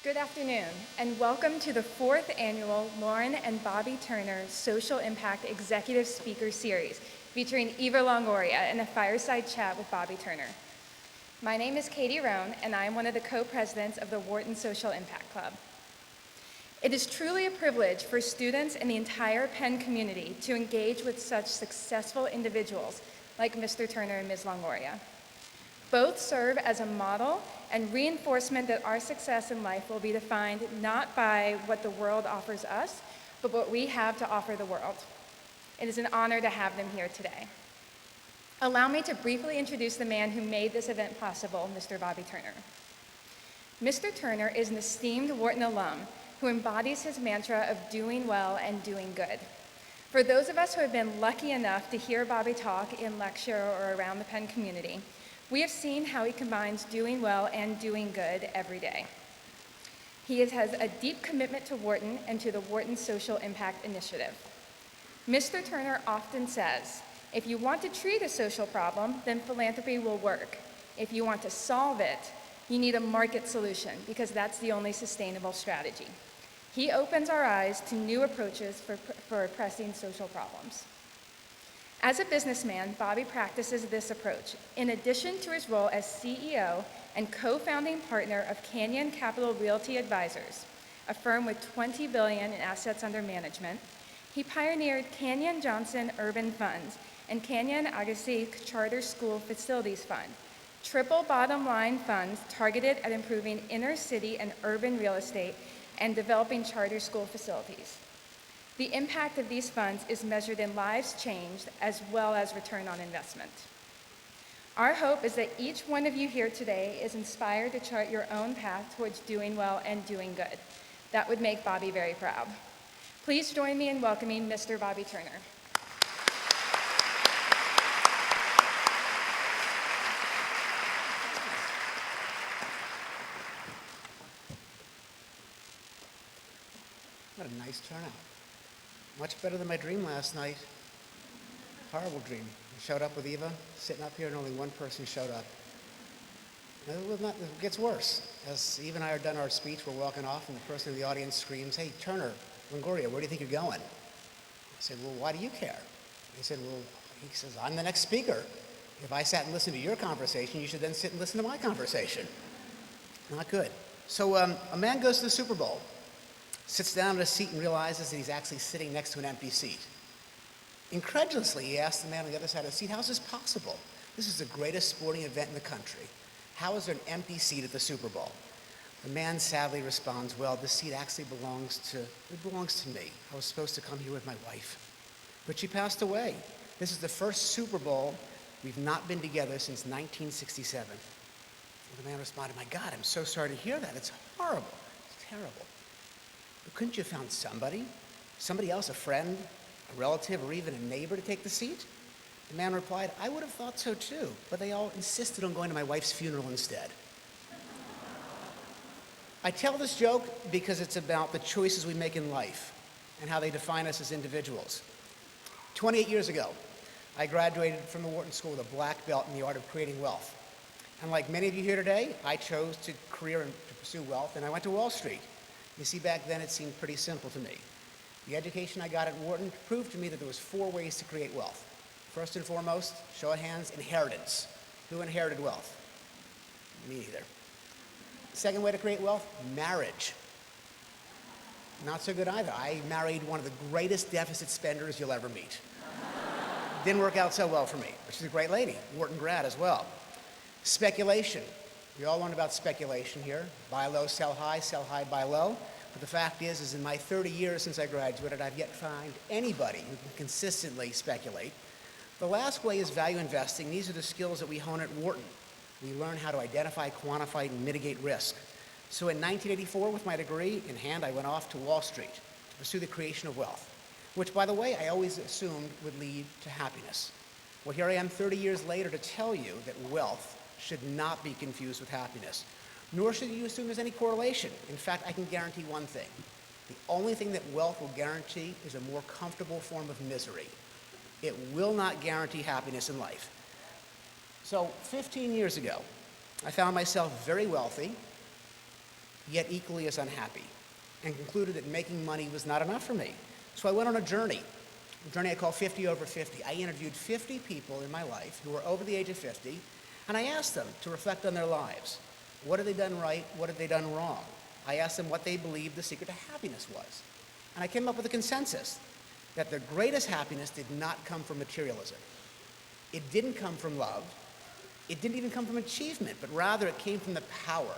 Good afternoon, and welcome to the 4th annual Lauren and Bobby Turner Social Impact Executive Speaker Series, featuring Eva Longoria in a fireside chat with Bobby Turner. My name is Katie Roan, and I am one of the co-presidents of the Wharton Social Impact Club. It is truly a privilege for students and the entire Penn community to engage with such successful individuals like Mr. Turner and Ms. Longoria. Both serve as a model and reinforcement that our success in life will be defined not by what the world offers us, but what we have to offer the world. It is an honor to have them here today. Allow me to briefly introduce the man who made this event possible, Mr. Bobby Turner. Mr. Turner is an esteemed Wharton alum who embodies his mantra of doing well and doing good. For those of us who have been lucky enough to hear Bobby talk in lecture or around the Penn community, we have seen how he combines doing well and doing good every day. He has a deep commitment to Wharton and to the Wharton Social Impact Initiative. Mr. Turner often says, if you want to treat a social problem, then philanthropy will work. If you want to solve it, you need a market solution because that's the only sustainable strategy. He opens our eyes to new approaches for pressing social problems. As a businessman, Bobby practices this approach in addition to his role as CEO and co-founding partner of Canyon Capital Realty Advisors, a firm with $20 billion in assets under management. He pioneered Canyon Johnson Urban Funds and Canyon Agassiz Charter School Facilities Fund, triple bottom line funds targeted at improving inner city and urban real estate and developing charter school facilities. The impact of these funds is measured in lives changed as well as return on investment. Our hope is that each one of you here today is inspired to chart your own path towards doing well and doing good. That would make Bobby very proud. Please join me in welcoming Mr. Bobby Turner. What a nice turnout. Much better than my dream last night. Horrible dream. I showed up with Eva, sitting up here, and only one person showed up. And it gets worse. As Eva and I are done our speech, we're walking off, and the person in the audience screams, "Hey, Turner, Longoria, where do you think you're going?" I said, "Well, why do you care?" He said, he says, "I'm the next speaker. If I sat and listened to your conversation, you should then sit and listen to my conversation." Not good. So a man goes to the Super Bowl, sits down in a seat and realizes that he's actually sitting next to an empty seat. Incredulously, he asks the man on the other side of the seat, "How is this possible? This is the greatest sporting event in the country. How is there an empty seat at the Super Bowl?" The man sadly responds, "Well, this seat actually belongs to me. I was supposed to come here with my wife, but she passed away. This is the first Super Bowl we've not been together since 1967. And the man responded, "My God, I'm so sorry to hear that. It's horrible. It's terrible. But couldn't you have found somebody else, a friend, a relative, or even a neighbor to take the seat?" The man replied, "I would have thought so too, but they all insisted on going to my wife's funeral instead." I tell this joke because it's about the choices we make in life and how they define us as individuals. 28 years ago, I graduated from the Wharton School with a black belt in the art of creating wealth. And like many of you here today, I chose to pursue wealth, and I went to Wall Street. You see, back then it seemed pretty simple to me. The education I got at Wharton proved to me that there was 4 ways to create wealth. First and foremost, show of hands, inheritance. Who inherited wealth? Me neither. The second way to create wealth, marriage. Not so good either. I married one of the greatest deficit spenders you'll ever meet. Didn't work out so well for me, but she's a great lady, Wharton grad as well. Speculation. We all learned about speculation here. Buy low, sell high, buy low. But the fact is in my 30 years since I graduated, I've yet to find anybody who can consistently speculate. The last way is value investing. These are the skills that we hone at Wharton. We learn how to identify, quantify, and mitigate risk. So in 1984, with my degree in hand, I went off to Wall Street to pursue the creation of wealth, which, by the way, I always assumed would lead to happiness. Well, here I am 30 years later to tell you that wealth should not be confused with happiness, nor should you assume there's any correlation. In fact, I can guarantee one thing. The only thing that wealth will guarantee is a more comfortable form of misery. It will not guarantee happiness in life. So 15 years ago, I found myself very wealthy, yet equally as unhappy, and concluded that making money was not enough for me. So I went on a journey I call 50 over 50. I interviewed 50 people in my life who were over the age of 50, and I asked them to reflect on their lives. What had they done right? What had they done wrong? I asked them what they believed the secret to happiness was. And I came up with a consensus that their greatest happiness did not come from materialism. It didn't come from love. It didn't even come from achievement, but rather it came from the power.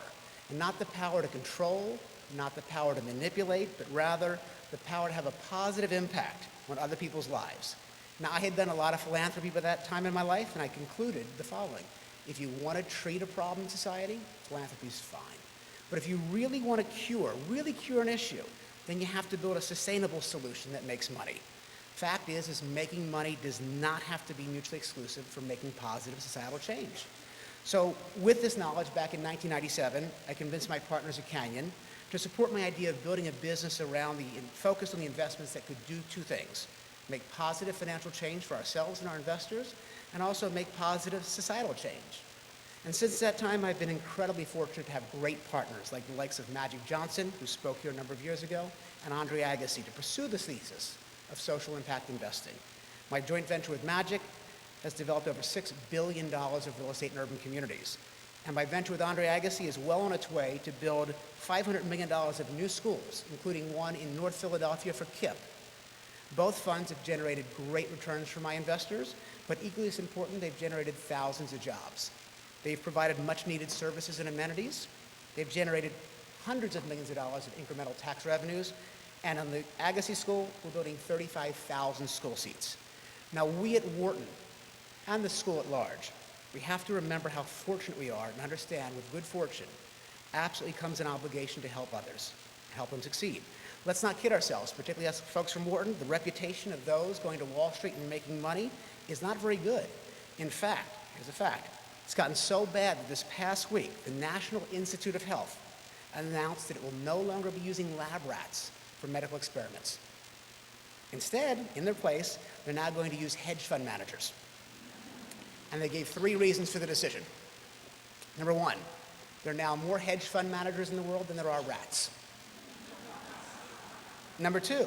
And not the power to control, not the power to manipulate, but rather the power to have a positive impact on other people's lives. Now, I had done a lot of philanthropy by that time in my life, and I concluded the following. If you want to treat a problem in society, philanthropy is fine. But if you really want to really cure an issue, then you have to build a sustainable solution that makes money. Fact is making money does not have to be mutually exclusive from making positive societal change. So with this knowledge, back in 1997, I convinced my partners at Canyon to support my idea of building a business focused on the investments that could do two things: make positive financial change for ourselves and our investors, and also make positive societal change. And since that time, I've been incredibly fortunate to have great partners like the likes of Magic Johnson, who spoke here a number of years ago, and Andre Agassi to pursue this thesis of social impact investing. My joint venture with Magic has developed over $6 billion of real estate in urban communities. And my venture with Andre Agassi is well on its way to build $500 million of new schools, including one in North Philadelphia for KIPP. Both funds have generated great returns for my investors, but equally as important, they've generated thousands of jobs. They've provided much needed services and amenities. They've generated hundreds of millions of dollars of incremental tax revenues. And on the Agassi School, we're building 35,000 school seats. Now, we at Wharton and the school at large, we have to remember how fortunate we are and understand with good fortune absolutely comes an obligation to help others, help them succeed. Let's not kid ourselves, particularly us folks from Wharton. The reputation of those going to Wall Street and making money is not very good. In fact, here's a fact, it's gotten so bad that this past week, the National Institute of Health announced that it will no longer be using lab rats for medical experiments. Instead, in their place, they're now going to use hedge fund managers. And they gave 3 reasons for the decision. Number 1, there are now more hedge fund managers in the world than there are rats. Number 2,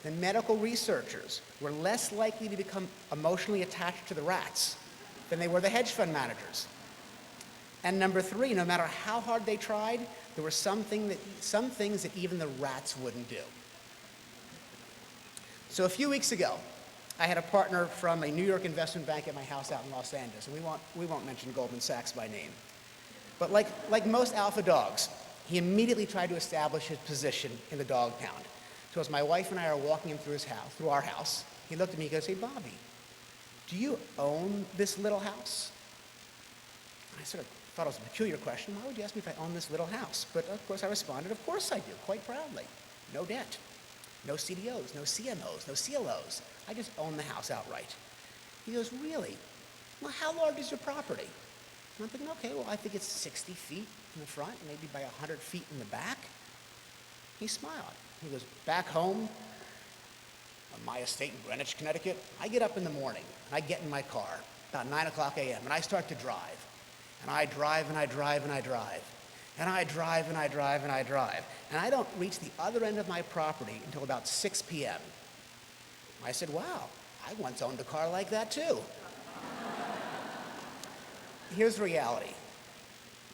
the medical researchers were less likely to become emotionally attached to the rats than they were the hedge fund managers. And number 3, no matter how hard they tried, there were some things that even the rats wouldn't do. So a few weeks ago, I had a partner from a New York investment bank at my house out in Los Angeles, and we won't mention Goldman Sachs by name. But like most alpha dogs, he immediately tried to establish his position in the dog pound. So as my wife and I are walking him through our house, he looked at me and goes, "Hey, Bobby, do you own this little house?" I sort of thought it was a peculiar question. Why would you ask me if I own this little house? But of course I responded, of course I do, quite proudly. No debt, no CDOs, no CMOs, no CLOs. I just own the house outright. He goes, "Really? Well, how large is your property?" And I'm thinking, okay, well, I think it's 60 feet in the front, maybe by 100 feet in the back. He smiled. He goes, "Back home, on my estate in Greenwich, Connecticut, I get up in the morning, and I get in my car, about 9 o'clock a.m., and I start to drive. And I drive, and I drive, and I drive. And I drive, and I drive, and I drive. And I don't reach the other end of my property until about 6 p.m. I said, "Wow, I once owned a car like that too." Here's the reality.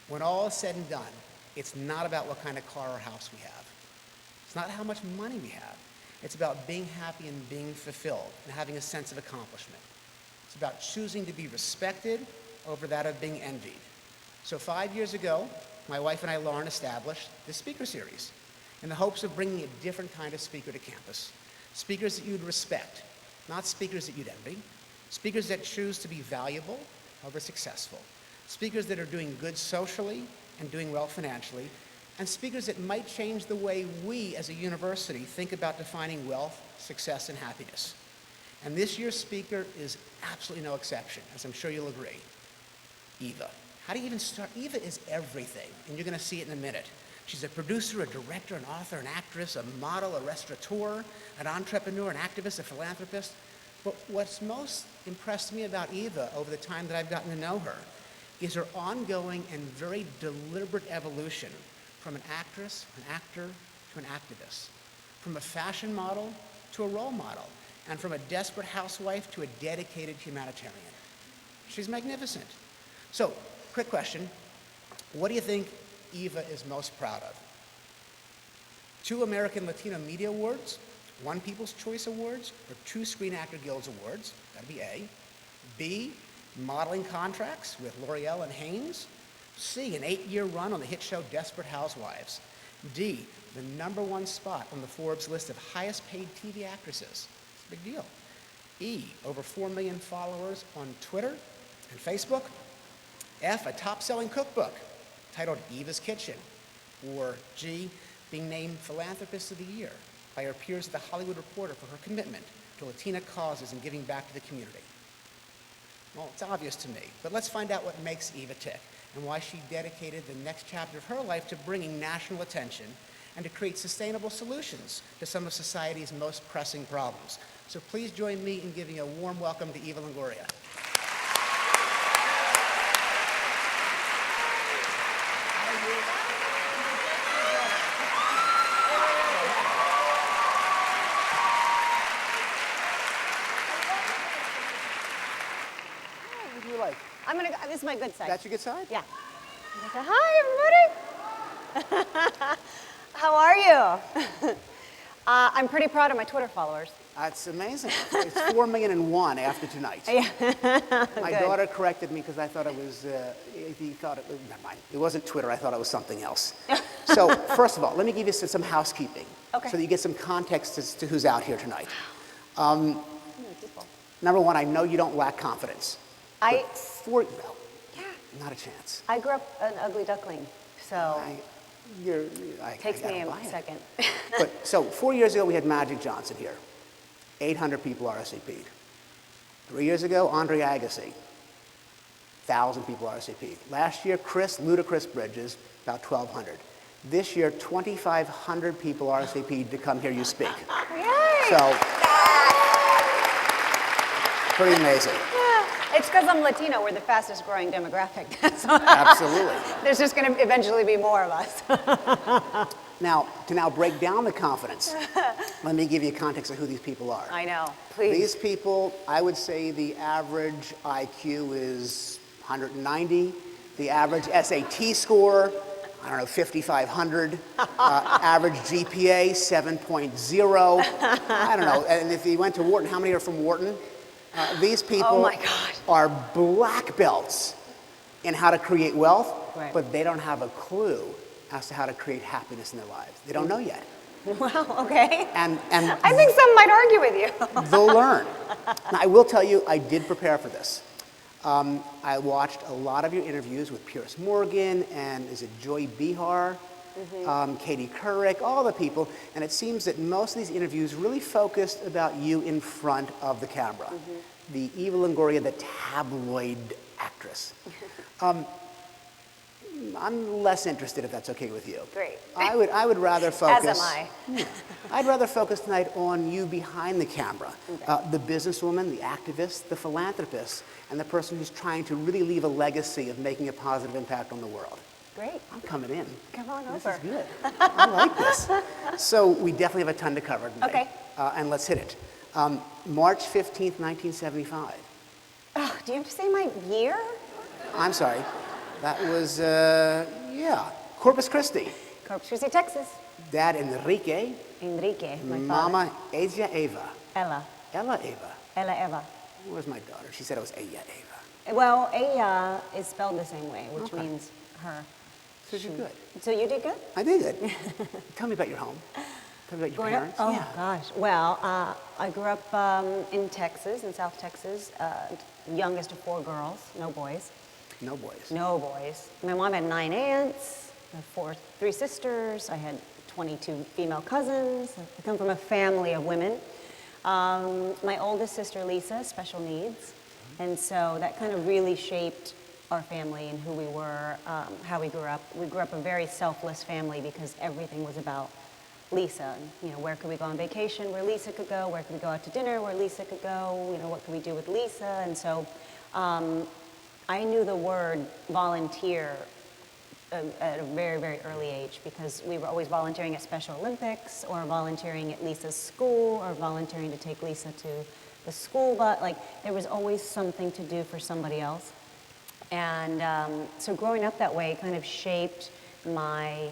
When all is said and done, it's not about what kind of car or house we have. It's not how much money we have. It's about being happy and being fulfilled and having a sense of accomplishment. It's about choosing to be respected over that of being envied. So 5 years ago, my wife and I, Lauren, established this speaker series in the hopes of bringing a different kind of speaker to campus. Speakers that you'd respect, not speakers that you'd envy. Speakers that choose to be valuable over successful. Speakers that are doing good socially and doing well financially. And speakers that might change the way we as a university think about defining wealth, success, and happiness. And this year's speaker is absolutely no exception, as I'm sure you'll agree. Eva. How do you even start? Eva is everything, and you're going to see it in a minute. She's a producer, a director, an author, an actress, a model, a restaurateur, an entrepreneur, an activist, a philanthropist. But what's most impressed me about Eva over the time that I've gotten to know her is her ongoing and very deliberate evolution from an actress, an actor, to an activist, from a fashion model to a role model, and from a desperate housewife to a dedicated humanitarian. She's magnificent. So, quick question. What do you think Eva is most proud of? 2 American Latino Media Awards, 1 People's Choice Awards, or 2 Screen Actor Guilds Awards? That'd be A. B, modeling contracts with L'Oreal and Hanes. C, an 8-year run on the hit show Desperate Housewives. D, the #1 spot on the Forbes list of highest paid TV actresses. It's a big deal. E, over 4 million followers on Twitter and Facebook. F, a top-selling cookbook titled Eva's Kitchen. Or G, being named Philanthropist of the Year by her peers at The Hollywood Reporter for her commitment to Latina causes and giving back to the community. Well, it's obvious to me, but let's find out what makes Eva tick and why she dedicated the next chapter of her life to bringing national attention and to create sustainable solutions to some of society's most pressing problems. So please join me in giving a warm welcome to Eva Longoria. What do you like? This is my good side. That's your good side? Yeah. Hi, everybody. How are you? I'm pretty proud of my Twitter followers. That's amazing. It's 4,000,001 after tonight. Yeah. My daughter corrected me because I thought it was, never mind. It wasn't Twitter, I thought it was something else. So, first of all, let me give you some housekeeping. Okay. So that you get some context as to who's out here tonight. Number 1, I know you don't lack confidence. Well, not a chance. I grew up an ugly duckling, so takes I me gotta a buy it. second. So 4 years ago, we had Magic Johnson here. 800 people RSVP'd. 3 years ago, Andre Agassi. 1,000 people RSVP'd. Last year, Ludacris Bridges, about 1,200. This year, 2,500 people RSVP'd to come hear you speak. Yay! So, pretty amazing. It's because I'm Latino. We're the fastest growing demographic. So Absolutely. there's just going to eventually be more of us. Now, to break down the confidence, let me give you context of who these people are. I know. Please. These people, I would say the average IQ is 190. The average SAT score, 5,500. Average GPA, 7.0. I don't know. And if you went to Wharton, how many are from Wharton? These people Oh my God. are black belts in how to create wealth, Right. but they don't have a clue as to how to create happiness in their lives. They don't know yet. Wow, okay. And I think some might argue with you. they'll learn. Now, I will tell you, I did prepare for this. I watched a lot of your interviews with Pierce Morgan and is it Joy Behar, Katie Couric, all the people, and it seems that most of these interviews really focused about you in front of the camera. The Eva Longoria, the tabloid actress. I'm less interested if that's okay with you. Great. I would rather focus. As am I. I'd rather focus tonight on you behind the camera, the businesswoman, the activist, the philanthropist, and the person who's trying to really leave a legacy of making a positive impact on the world. Great. I'm coming in. Come on This over. is good. I like this. So we definitely have a ton to cover tonight. Okay. And let's hit it. March 15th, 1975. Oh, do you have to say my year? I'm sorry. That was, Corpus Christi. Corpus Christi, Texas. Dad, Enrique. Enrique, my father. Mama, Eva. Ella. Ella Eva. Ella Eva. Where's my daughter? She said it was Eva. Well, Ella is spelled the same way, which means her. So you're good. So you did good? I did good. Tell me about your home. Tell me about your Growing up? parents. Oh, Yeah. gosh. Well, I grew up in Texas, in South Texas, youngest of 4 girls, no boys. No boys. No boys. My mom had 9 aunts, I had 3 sisters, I had 22 female cousins. I come from a family of women. My oldest sister, Lisa, special needs. And so that kind of really shaped our family and who we were, how we grew up. We grew up a very selfless family because everything was about Lisa. You know, where could we go on vacation where Lisa could go? Where could we go out to dinner where Lisa could go? You know, what could we do with Lisa? And so I knew the word volunteer at a very, very early age, because we were always volunteering at Special Olympics, or volunteering at Lisa's school, or volunteering to take Lisa to the school, but like there was always something to do for somebody else. And so growing up that way kind of shaped my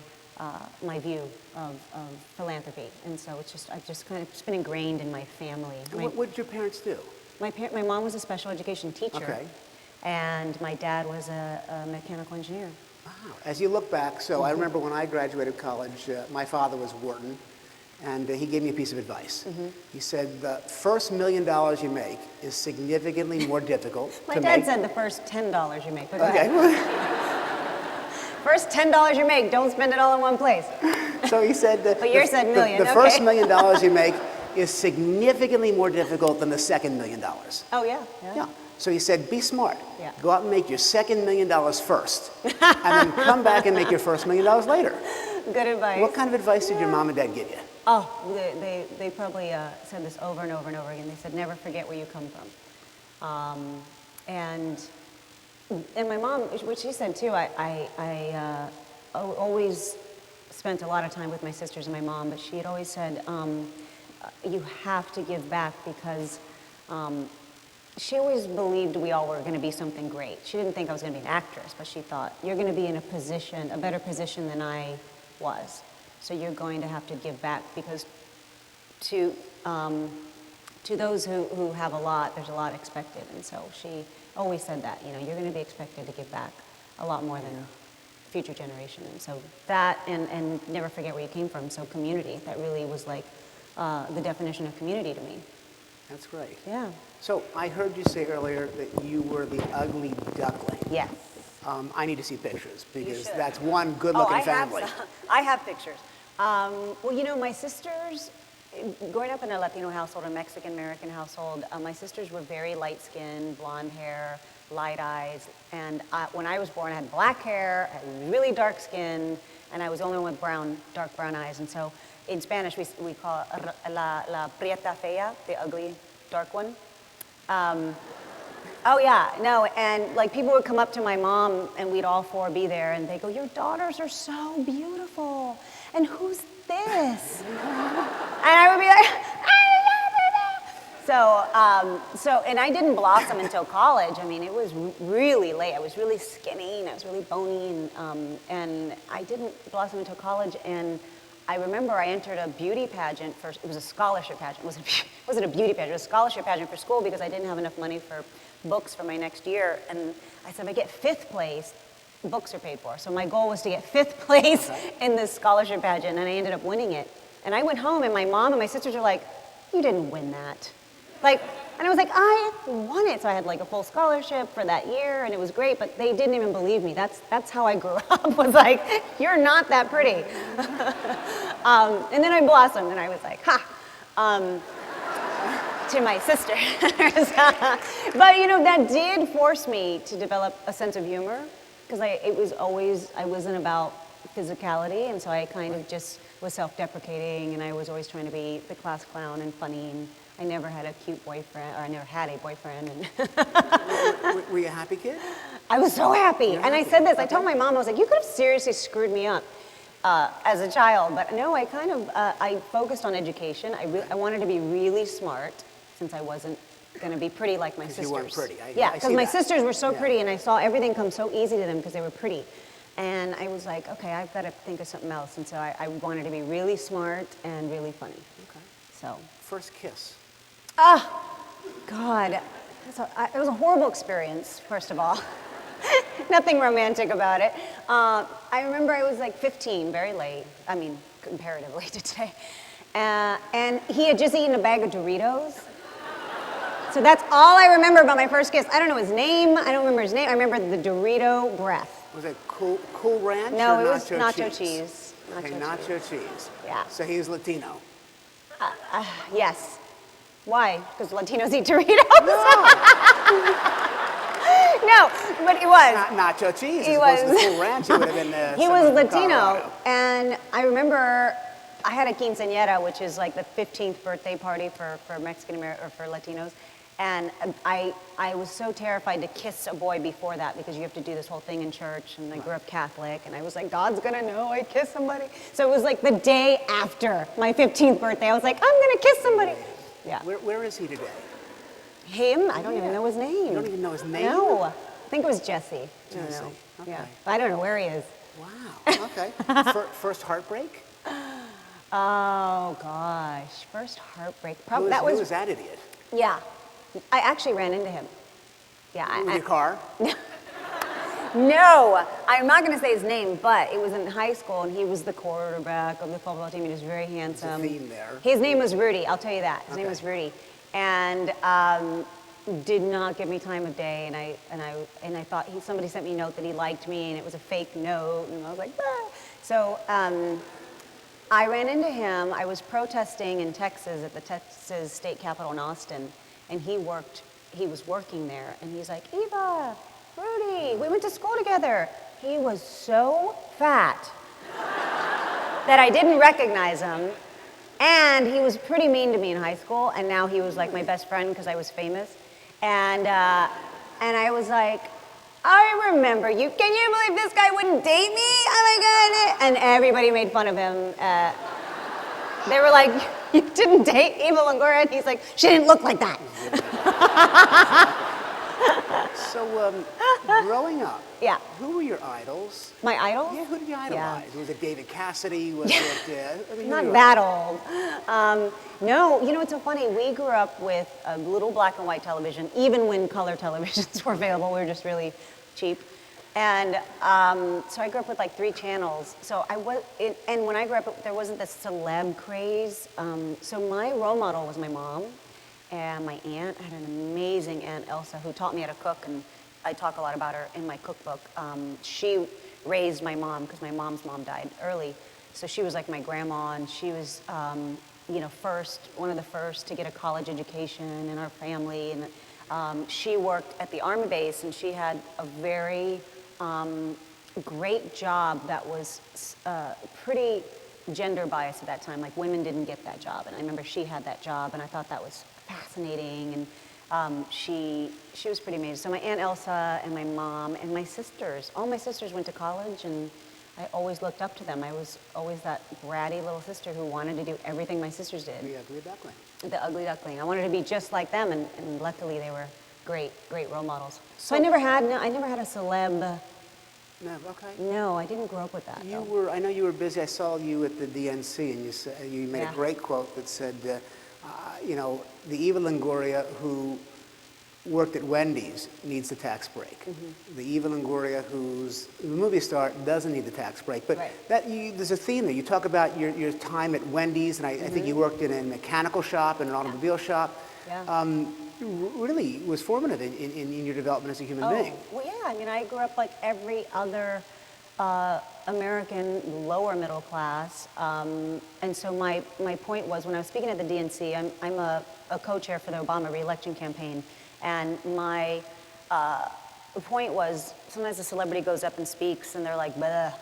my view of philanthropy. And so it's been ingrained in my family. What did your parents do? My mom was a special education teacher. Okay. And my dad was a mechanical engineer. Wow. As you look back, so I remember when I graduated college, my father was Wharton, and he gave me a piece of advice. He said, the first $1 million you make is significantly more difficult My to dad make. said the first $10 you make, but go Okay. ahead. First $10 you make, don't spend it all in one place. So he said that But yours said million, the okay. first $1 million you make is significantly more difficult than the second $1 million. Oh, yeah. Yeah. So he said, be smart. Yeah. Go out and make your second $1 million first, and then come back and make your first $1 million later. Good advice. What kind of advice did your mom and dad give you? Oh, they probably said this over and over and over again. They said, never forget where you come from. And my mom, what she said too, I always spent a lot of time with my sisters and my mom, but she had always said, you have to give back, because she always believed we all were going to be something great. She didn't think I was going to be an actress, but she thought, you're going to be in a better position than I was. So you're going to have to give back, because to those who have a lot, there's a lot expected. And so she always said that, you're going to be expected to give back a lot more than future generation. And so that, and never forget where you came from. So community, that really was like the definition of community to me. That's great. Yeah. So I heard you say earlier that you were the ugly duckling. Yes. I need to see pictures, because should. that's one good-looking family. I have pictures. Well, my sisters, growing up in a Latino household, a Mexican-American household, my sisters were very light-skinned, blonde hair, light eyes, and when I was born, I had black hair, I was really dark skin, and I was the only one with dark brown eyes. And so in Spanish, we call it la prieta fea, the ugly, dark one. Oh yeah, no, and like people would come up to my mom and we'd all four be there and they go, your daughters are so beautiful, and who's this? And I would be like, and I didn't blossom until college. I mean, it was really late. I was really skinny and I was really bony, and I didn't blossom until college. And I remember I entered a beauty pageant it was a scholarship pageant. It wasn't a beauty pageant, it was a scholarship pageant for school, because I didn't have enough money for books for my next year. And I said, if I get 5th place, books are paid for. So my goal was to get 5th place in this scholarship pageant, and I ended up winning it. And I went home, and my mom and my sisters were like, you didn't win that. And I was like, I won it. So I had like a full scholarship for that year, and it was great, but they didn't even believe me. That's how I grew up, was like, you're not that pretty. And then I blossomed, and I was like, ha. To my sister. But that did force me to develop a sense of humor, because I wasn't about physicality, and so I kind of just was self-deprecating, and I was always trying to be the class clown and funny, and I never had a cute boyfriend, or I never had a boyfriend. And Were you a happy kid? I was so happy. You're And happy. I said this, I told my mom, I was like, you could have seriously screwed me up as a child, but no, I kind of, I focused on education. I wanted to be really smart, since I wasn't going to be pretty like my sisters. You weren't pretty. Yeah, I because see my that. sisters were so Yeah. pretty, and I saw everything come so easy to them because they were pretty. And I was like, okay, I've got to think of something else. And so I wanted to be really smart and really funny. Okay. So, First kiss. God, it was a horrible experience, first of all. Nothing romantic about it. I remember I was like 15, very late. I mean, comparatively to today. And he had just eaten a bag of Doritos. So that's all I remember about my first kiss. I don't know his name. I don't remember his name. I remember the Dorito breath. Was it Cool Ranch No, or it was nacho nacho cheese. Okay, Nacho nacho cheese. Yeah. So he was Latino. Yes. Why? Because Latinos eat Doritos? No, but he was. Not nacho cheese. He As opposed to was. the Cool Ranch, he would have been He was someone from Latino, Colorado. and I remember I had a quinceañera, which is like the 15th birthday party for Mexican American or for Latinos, And I was so terrified to kiss a boy before that because you have to do this whole thing in church, and I grew up Catholic, and I was like, God's gonna know I kissed somebody. So it was like the day after my 15th birthday, I was like, I'm gonna kiss somebody. Yeah. Where is he today? Him? I don't even know his name. You don't even know his name? No. I think it was Jesse. I don't Jesse. know. Okay. Yeah. I don't know where he is. Wow. Okay. First heartbreak? Oh gosh, first heartbreak. Who was that idiot? Yeah, I actually ran into him. Yeah. In your car? No, I'm not going to say his name, but it was in high school, and he was the quarterback of the football team. He was very handsome. There's a theme there. His name was Rudy. I'll tell you that. His name Okay. was Rudy, and did not give me time of day. And I thought somebody sent me a note that he liked me, and it was a fake note, and I was like, ah. So I ran into him. I was protesting in Texas at the Texas State Capitol in Austin, and he was working there, and he's like, Eva, Rudy, we went to school together. He was so fat that I didn't recognize him, and he was pretty mean to me in high school, and now he was like my best friend because I was famous, and I was like, I remember you. Can you believe this guy wouldn't date me? Oh my God. And everybody made fun of him. They were like, you didn't date Eva Longoria? And he's like, she didn't look like that. So, growing up, Yeah. who were your idols? My idols? Yeah, who did you idolize? Was it David Cassidy? Was it? I mean, who Not were your that old. No, you know, it's so funny. We grew up with a little black and white television, even when color televisions were available. We were just really cheap. And so I grew up with like 3 channels. So and when I grew up, there wasn't this celeb craze. So my role model was my mom and my aunt. I had an amazing Aunt Elsa who taught me how to cook, and I talk a lot about her in my cookbook. She raised my mom because my mom's mom died early. So she was like my grandma, and she was, you know, one of the first to get a college education in our family. And she worked at the Army base, and she had a very great job that was pretty gender biased at that time. Like, women didn't get that job, and I remember she had that job, and I thought that was fascinating. And she was pretty amazing. So my Aunt Elsa and my mom and my sisters, all my sisters went to college, and I always looked up to them. I was always that bratty little sister who wanted to do everything my sisters did. The ugly duckling. The ugly duckling. I wanted to be just like them, and luckily they were great role models. So I never had a celeb. No, okay. No, I didn't grow up with that. I know you were busy. I saw you at the DNC, and you made a great quote that said, you know, the Eva Longoria who worked at Wendy's needs the tax break. Mm-hmm. The Eva Longoria who's a movie star doesn't need the tax break. But there's a theme there. You talk about your time at Wendy's, and I think you worked in a mechanical shop and an automobile shop. Yeah. Really was formative in your development as a human being. Well, yeah. I mean, I grew up like every other American lower middle class. And so my point was, when I was speaking at the DNC, I'm a co-chair for the Obama re-election campaign. And my point was, sometimes a celebrity goes up and speaks, and they're like,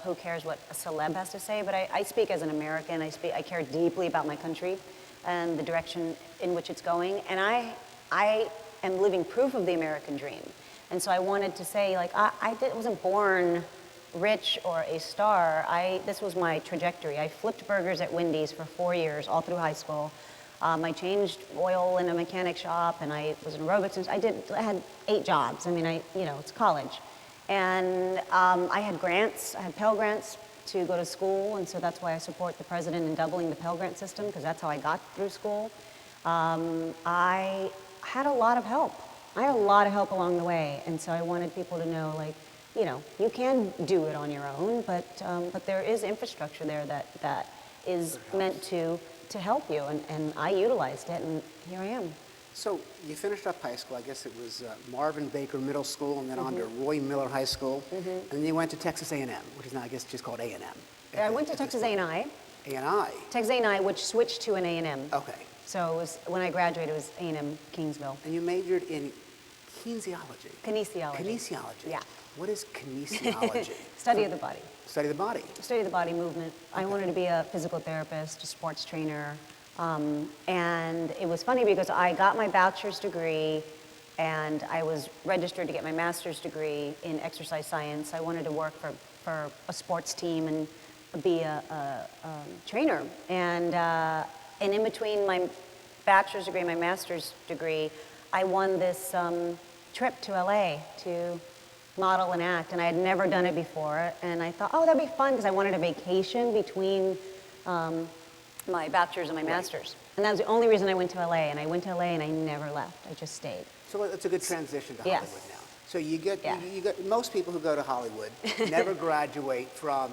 who cares what a celeb has to say? But I speak as an American. I care deeply about my country and the direction in which it's going. And I am living proof of the American dream. And so I wanted to say, like, I wasn't born rich or a star. This was my trajectory. I flipped burgers at Wendy's for 4 years, all through high school. I changed oil in a mechanic shop, and I was in aerobics. I had 8 jobs. I mean, it's college. And I had grants. I had Pell Grants to go to school, and so that's why I support the president in doubling the Pell Grant system, because that's how I got through school. I had a lot of help. I had a lot of help along the way, and so I wanted people to know, like, you know, you can do it on your own, but there is infrastructure there that is meant to help you, and I utilized it, and here I am. So you finished up high school. I guess it was Marvin Baker Middle School, and then on to Roy Miller High School, and then you went to Texas A&M, which is now, I guess, just called A&M. I went to Texas A&I. A&I? Texas A&I, which switched to an A&M. Okay. So it was, when I graduated, it was A&M Kingsville. And you majored in kinesiology. Kinesiology. Kinesiology. Yeah. What is kinesiology? Study of the body. Study of the body. Study of the body movement. I wanted to be a physical therapist, a sports trainer, And it was funny because I got my bachelor's degree and I was registered to get my master's degree in exercise science. I wanted to work for a sports team and be a trainer. And in between my bachelor's degree and my master's degree, I won this trip to LA to model and act, and I had never done it before. And I thought, oh, that'd be fun, because I wanted a vacation between my bachelor's and my master's. And that was the only reason I went to LA, and I went to LA and I never left. I just stayed. So it's a good transition to Yes. Hollywood now. So you get, Yeah. you get most people who go to Hollywood never graduate from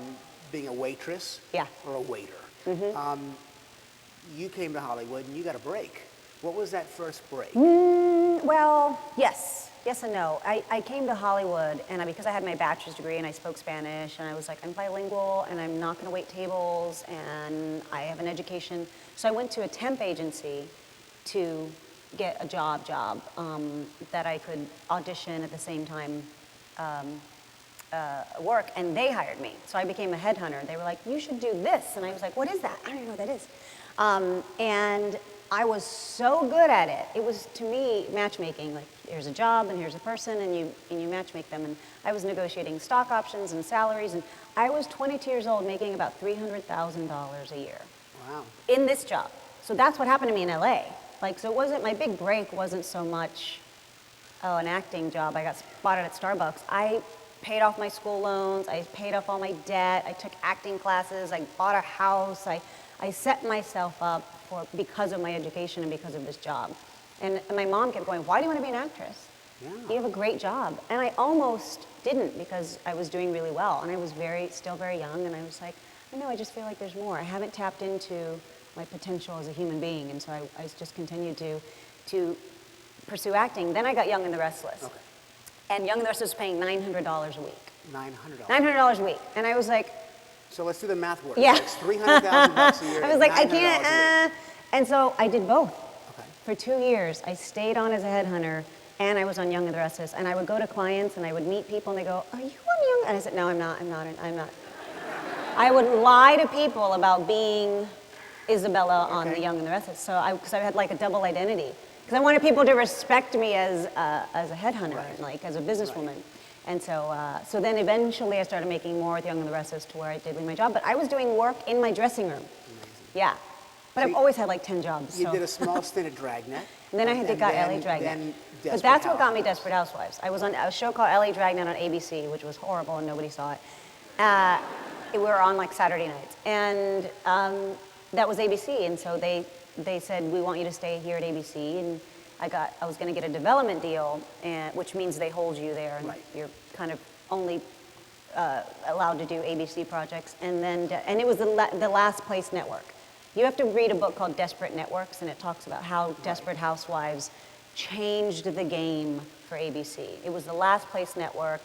being a waitress Yeah. or a waiter. You came to Hollywood and you got a break. What was that first break? Well, yes and no. I came to Hollywood, and because I had my bachelor's degree and I spoke Spanish, and I was like, I'm bilingual, and I'm not going to wait tables, and I have an education. So I went to a temp agency to get a job that I could audition at the same time work, and they hired me. So I became a headhunter. They were like, you should do this. And I was like, what is that? I don't even know what that is. And I was so good at it. It was, to me, matchmaking. Like, here's a job and here's a person, and you matchmake them. And I was negotiating stock options and salaries, and I was 22 years old making about $300,000 a year. Wow. In this job. So that's what happened to me in LA. Like, so it wasn't, my big break wasn't so much, oh, an acting job. I got spotted at Starbucks. I paid off my school loans. I paid off all my debt. I took acting classes. I bought a house. I set myself up because of my education and because of this job. And my mom kept going, why do you want to be an actress? Yeah. You have a great job. And I almost didn't, because I was doing really well. And I was still very young, and I was like, I know, I just feel like there's more. I haven't tapped into my potential as a human being. And so I just continued to pursue acting. Then I got Young and the Restless. Okay. And Young and the Restless was paying $900 a week. $900. $900 a week. And I was like, So let's do the math work. Yeah. It's $300,000 a year. I was like, I $900 a can't. week. And so I did both. Okay. For 2 years, I stayed on as a headhunter, and I was on Young and the Restless. And I would go to clients, and I would meet people, and they go, are you on Young? And I said, no, I'm not. I would lie to people about being Isabella on the Young and the Restless. So because I had like a double identity. Because I wanted people to respect me as a headhunter, Right. and like as a businesswoman. Right. And so then eventually I started making more with Young and the Restless, to where I did my job. But I was doing work in my dressing room. Amazing. Yeah. But So I've always had like 10 jobs. You so. did a small stint at Dragnet. And then I had to got LA Dragnet. Then But that's what got me Desperate Housewives. I was on a show called LA Dragnet on ABC, which was horrible and nobody saw it. We were on like Saturday nights. And that was ABC. And so they said, we want you to stay here at ABC. And I was going to get a development deal, which means they hold you there, and Right. you're kind of only allowed to do ABC projects. And it was the Last Place Network. You have to read a book called Desperate Networks, and it talks about how Desperate Housewives changed the game for ABC. It was the Last Place Network.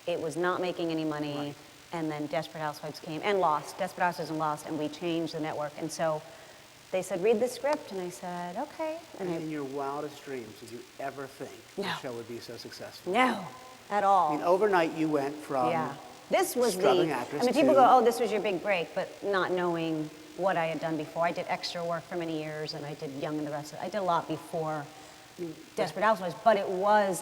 It was not making any money. Right. And then Desperate Housewives came, and Lost, Desperate Housewives and Lost, and we changed the network. And so they said, read the script, and I said, okay. And In your wildest dreams, did you ever think No. the show would be so successful? no, at all. I mean, overnight you went from Yeah. This was struggling actress I mean, people to- go, oh, this was your big break, but not knowing what I had done before. I did extra work for many years, and I did Young and the Restless. I did a lot before Desperate Housewives, but it was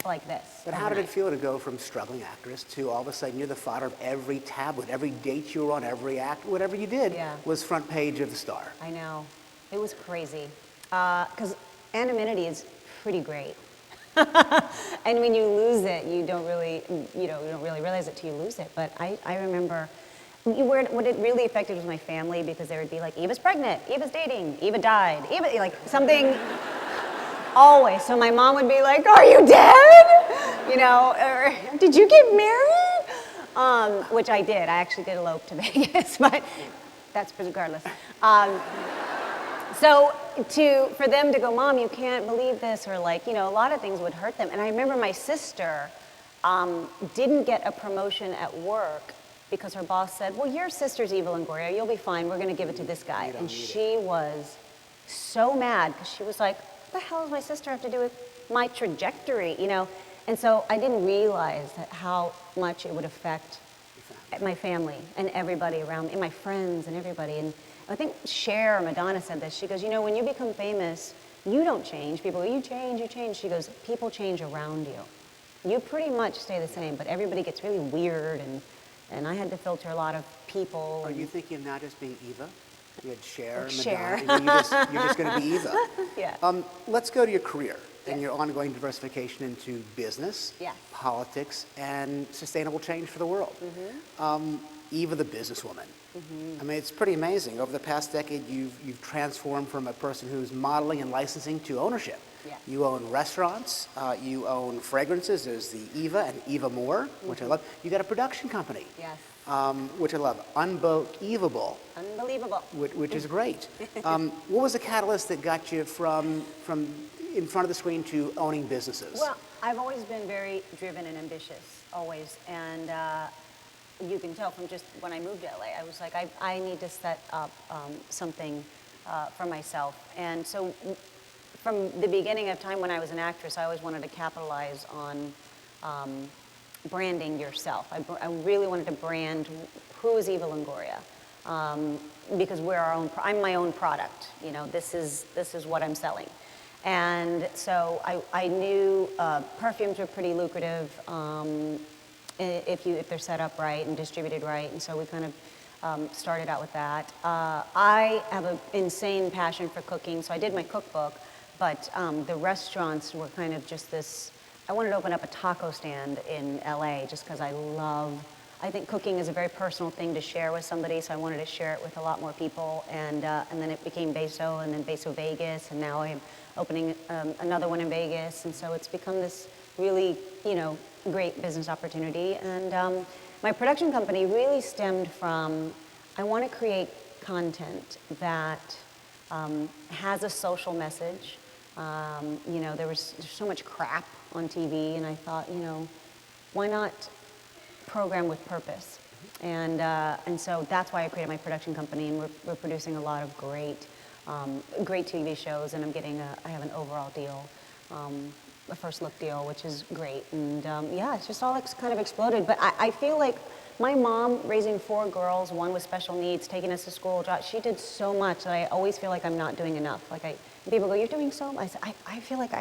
like this. But how did it overnight. feel to go from struggling actress to all of a sudden you're the fodder of every tabloid, every date you were on, every act, whatever you did Yeah. was front page of the Star? I know. It was crazy. Because anonymity is pretty great. And when you lose it, you don't really realize it till you lose it. But I remember, what it really affected was my family, because they would be like, Eva's pregnant, Eva's dating, Eva died, Eva, like something, always. So my mom would be like, are you dead? You know, or did you get married? Which I did. I actually did elope to Vegas, but that's regardless. So for them to go, Mom, you can't believe this, or like, you know, a lot of things would hurt them. And I remember my sister didn't get a promotion at work because her boss said, well, your sister's Eva Longoria, you'll be fine, we're gonna give it to this guy. And she was so mad, because she was like, what the hell does my sister have to do with my trajectory, you know? And so I didn't realize that how much it would affect my family and everybody around me, and my friends and everybody. I think Cher, Madonna said this. She goes, you know, when you become famous, you don't change. People go, you change, you change. She goes, people change around you. You pretty much stay the same, but everybody gets really weird, and I had to filter a lot of people. Are you thinking of now just being Eva? You had Cher, Like Madonna, Cher. and then you're just going to be Eva. Yeah. Let's go to your career and Yes. your ongoing diversification into business, Yes. politics, and sustainable change for the world. Eva the businesswoman. I mean, it's pretty amazing. Over the past decade, you've transformed from a person who's modeling and licensing to ownership. Yes. You own restaurants, you own fragrances. There's the Eva and Eva More, which I love. You got a production company, Yes. which I love. Unbelievable, Unbelievable. which is great. What was the catalyst that got you from in front of the screen to owning businesses? Well, I've always been very driven and ambitious, always. And you can tell from just when I moved to LA, I was like, I need to set up something for myself. And so from the beginning of time when I was an actress, I always wanted to capitalize on branding yourself. I really wanted to brand who is Eva Longoria. Because we're our own, I'm my own product. You know, this is what I'm selling. And so I knew perfumes were pretty lucrative if they're set up right and distributed right. And so we kind of started out with that. I have an insane passion for cooking, so I did my cookbook, but the restaurants were kind of just this, I wanted to open up a taco stand in LA just because I think cooking is a very personal thing to share with somebody, so I wanted to share it with a lot more people. And then it became Beso, and then Beso Vegas, and now I'm opening another one in Vegas. And so it's become this really, great business opportunity. And my production company really stemmed from, I want to create content that has a social message. There's so much crap on TV, and I thought, why not program with purpose? And so that's why I created my production company, and we're producing a lot of great TV shows, and I have an overall deal, a first look deal, which is great. And it's just all kind of exploded. But I feel like my mom, raising 4 girls, one with special needs, taking us to school, she did so much that I always feel like I'm not doing enough. People go, you're doing so much. I said, I feel like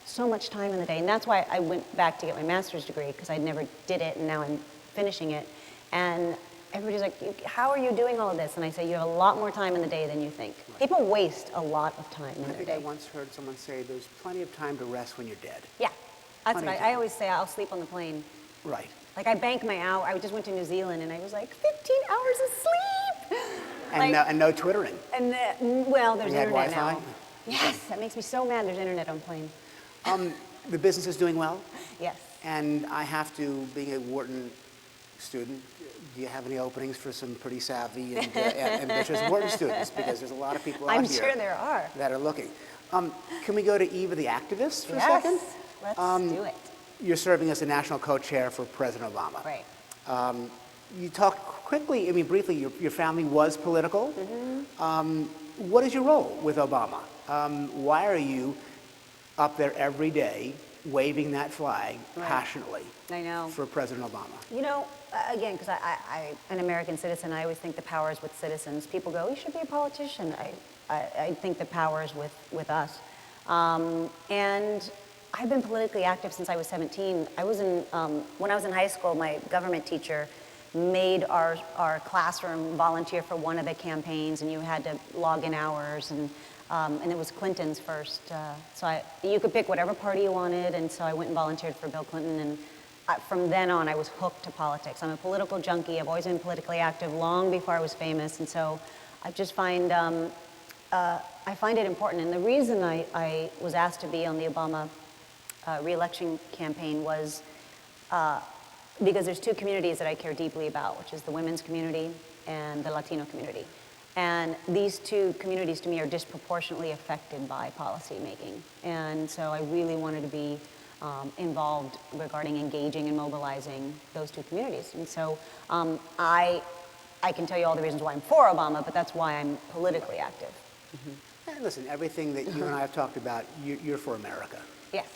so much time in the day. And that's why I went back to get my master's degree, because I never did it, and now I'm finishing it. And everybody's like, how are you doing all of this? And I say, you have a lot more time in the day than you think. Right. People waste a lot of time in their day. I once heard someone say there's plenty of time to rest when you're dead. Yeah, that's what I always say. I'll sleep on the plane. Right. Like I bank my hour. I just went to New Zealand, and I was like, 15 hours of sleep. And no twittering. And there's internet Wi-Fi? now. Yes, that makes me so mad. There's internet on plane. The business is doing well? Yes. And I have to, being a Wharton student, do you have any openings for some pretty savvy and ambitious Wharton students? Because there's a lot of people out I'm here sure there are. that are looking. Can we go to Eva the activist for a Yes, second? let's do it. You're serving as the national co-chair for President Obama. Right. You talked quickly, briefly, your family was political. What is your role with Obama? Why are you up there every day waving that flag passionately I know. for President Obama? Again, because I'm an American citizen, I always think the power is with citizens. People go, you should be a politician. I think the power is with us. And I've been politically active since I was 17. When I was in high school, my government teacher made our classroom volunteer for one of the campaigns, and you had to log in hours, and it was Clinton's first. So you could pick whatever party you wanted, and so I went and volunteered for Bill Clinton, and from then on I was hooked to politics. I'm a political junkie. I've always been politically active long before I was famous, and so I just find it important. And the reason I was asked to be on the Obama re-election campaign was because there's 2 communities that I care deeply about, which is the women's community and the Latino community. And these 2 communities to me are disproportionately affected by policy making. And so I really wanted to be involved regarding engaging and mobilizing those 2 communities. And so I can tell you all the reasons why I'm for Obama, but that's why I'm politically active. And listen, everything that you and I have talked about, you're for America. Yes.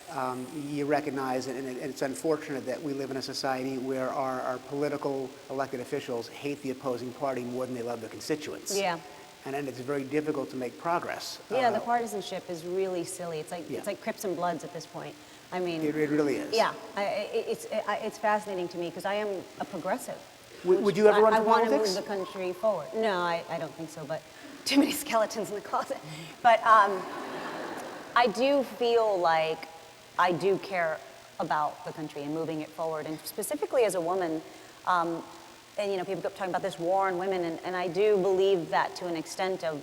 You recognize, and it's unfortunate that we live in a society where our political elected officials hate the opposing party more than they love their constituents. Yeah. and then it's very difficult to make progress. Yeah, the partisanship is really silly. It's Yeah. like Crips and Bloods at this point. I mean, It really is. yeah, it's fascinating to me because I am a progressive. Would you ever run I for want to politics? move the country forward. No, I don't think so, but too many skeletons in the closet. But I do feel like I do care about the country and moving it forward, and specifically as a woman. And people keep talking about this war on women, and I do believe that to an extent of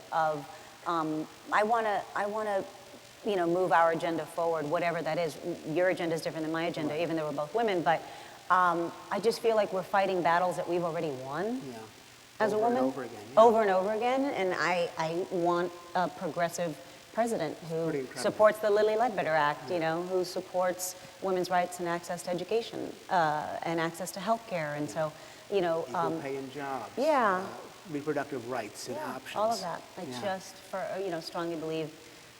I want to move our agenda forward, whatever that is. Your agenda is different than my agenda, Right. even though we're both women, but I just feel like we're fighting battles that we've already won. Yeah. As a woman, Over and over again. Yeah. over and over again, and I want a progressive president who pretty incredible. supports the Lilly Ledbetter Act, who supports women's rights and access to education and access to health care, and so, Equal pay and jobs. Yeah. Reproductive rights and yeah, options. all of that. I Yeah. just, strongly believe,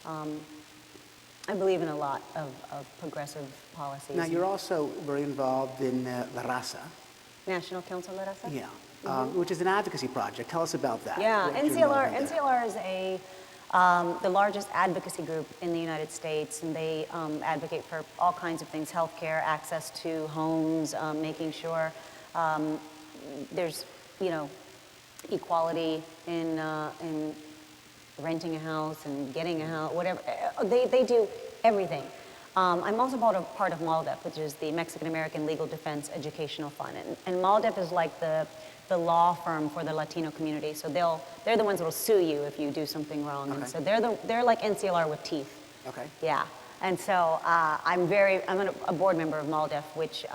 I believe in a lot of progressive policies. Now, you're also very involved in La Raza, National Council La Raza? which is an advocacy project. Tell us about that. Yeah, What you're involved in there. NCLR is the largest advocacy group in the United States, and they advocate for all kinds of things: healthcare, access to homes, making sure there's equality in renting a house and getting a house, whatever. They do everything. I'm also part of MALDEF, which is the Mexican American Legal Defense Educational Fund, and MALDEF is like the law firm for the Latino community. So they're the ones that will sue you if you do something wrong, and so they're like NCLR with teeth. Okay. Yeah, and so I'm a board member of MALDEF, which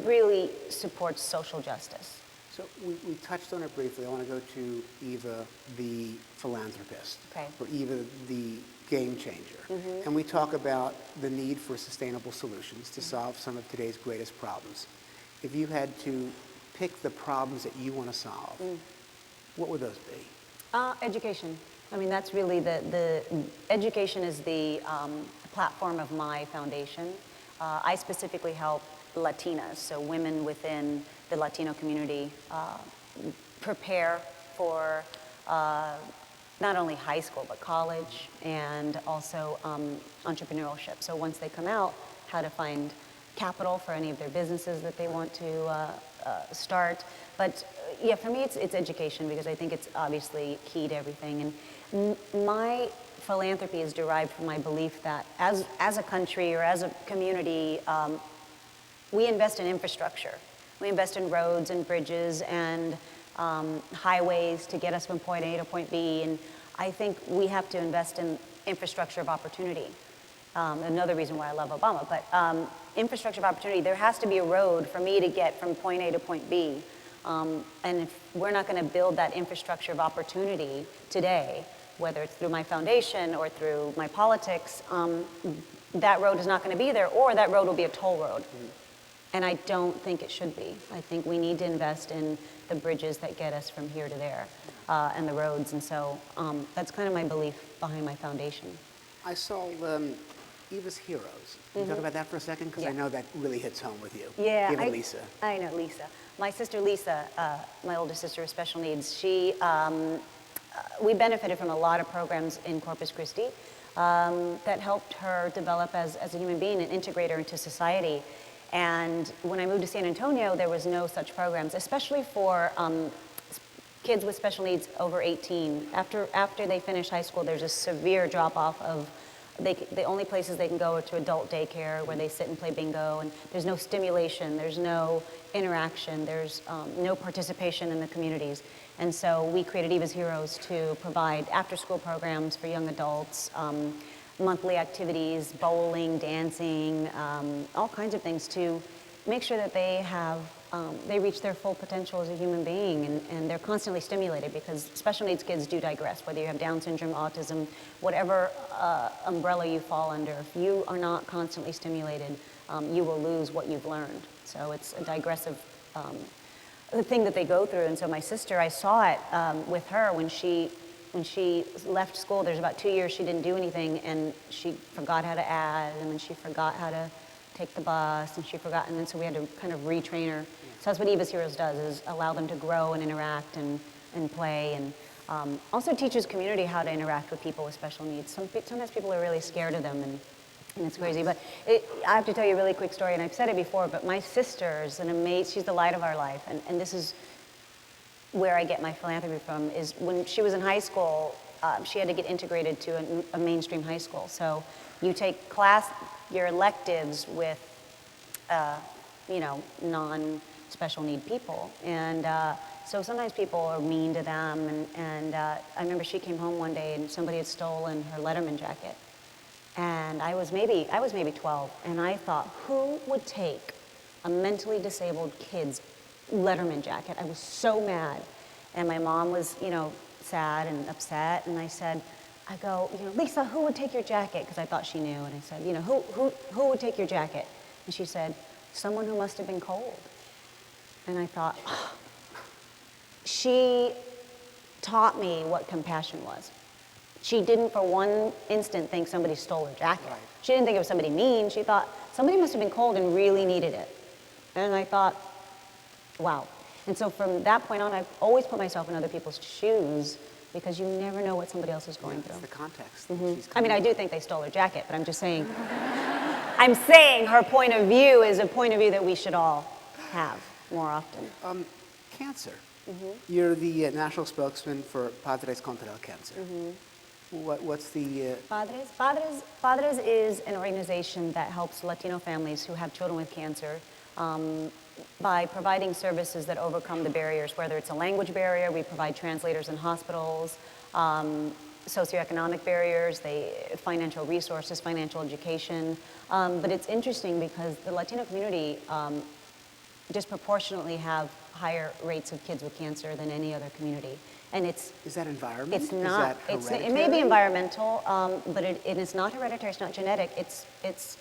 really supports social justice. So we touched on it briefly. I want to go to Eva, the philanthropist, Okay. or Eva, the game changer. And we talk about the need for sustainable solutions to solve some of today's greatest problems. If you had to pick the problems that you want to solve, what would those be? Education. I mean, that's really the education is the platform of my foundation. I specifically help Latinas, so women within the Latino community, prepare for not only high school, but college, and also entrepreneurship. So once they come out, how to find capital for any of their businesses that they want to start. But yeah, for me, it's education, because I think it's obviously key to everything. And my philanthropy is derived from my belief that as a country or as a community, we invest in infrastructure. We invest in roads and bridges and highways to get us from point A to point B. And I think we have to invest in infrastructure of opportunity. Another reason why I love Obama, but infrastructure of opportunity, there has to be a road for me to get from point A to point B. And if we're not going to build that infrastructure of opportunity today, whether it's through my foundation or through my politics, that road is not going to be there, or that road will be a toll road. And I don't think it should be. I think we need to invest in the bridges that get us from here to there, and the roads. And so that's kind of my belief behind my foundation. I saw Eva's Heroes. Can you talk about that for a second? Because I know that really hits home with you. Yeah, Eva Lisa. I know Lisa. My sister Lisa, my older sister with special needs, we benefited from a lot of programs in Corpus Christi that helped her develop as a human being and integrate her into society. And when I moved to San Antonio, there was no such programs, especially for kids with special needs over 18. After they finish high school, there's a severe drop-off of, the only places they can go are to adult daycare, where they sit and play bingo, and there's no stimulation, there's no interaction, there's no participation in the communities. And so we created Eva's Heroes to provide after-school programs for young adults, monthly activities, bowling, dancing, all kinds of things to make sure that they reach their full potential as a human being, and they're constantly stimulated, because special needs kids do digress, whether you have Down syndrome, autism, whatever umbrella you fall under. If you are not constantly stimulated, you will lose what you've learned. So it's a digressive thing that they go through. And so my sister, I saw it with her when she left school. There's about 2 years she didn't do anything, and she forgot how to add, and then she forgot how to take the bus, and then so we had to kind of retrain her. So that's what Eva's Heroes does, is allow them to grow and interact and play. And Also teaches community how to interact with people with special needs. Sometimes people are really scared of them, and it's crazy. But I have to tell you a really quick story, and I've said it before, but my sister's she's the light of our life, and this is where I get my philanthropy from, is when she was in high school, she had to get integrated to a mainstream high school. So you take your electives with, non-special need people. And so sometimes people are mean to them. And I remember she came home one day and somebody had stolen her Letterman jacket. And I was maybe 12. And I thought, who would take a mentally disabled kid's Letterman jacket? I was so mad. And my mom was, sad and upset. And I go, Lisa, who would take your jacket? Because I thought she knew. And I said, who would take your jacket? And she said, someone who must have been cold. And I thought, oh. She taught me what compassion was. She didn't for one instant think somebody stole her jacket. Right. She didn't think it was somebody mean. She thought somebody must have been cold and really needed it. And I thought, wow. And so from that point on, I've always put myself in other people's shoes, because you never know what somebody else is going through. It's the context. Mm-hmm. I do think they stole her jacket, but I'm just saying, I'm saying her point of view is a point of view that we should all have more often. Cancer. Mm-hmm. You're the national spokesman for Padres contra el Cáncer. Mm-hmm. What's the... Padres is an organization that helps Latino families who have children with cancer by providing services that overcome the barriers, whether it's a language barrier. We provide translators in hospitals, socioeconomic barriers, financial resources, financial education. But it's interesting because the Latino community disproportionately have higher rates of kids with cancer than any other community. And Is that environment? It's not. It may be environmental, but it is not hereditary. It's not genetic. It's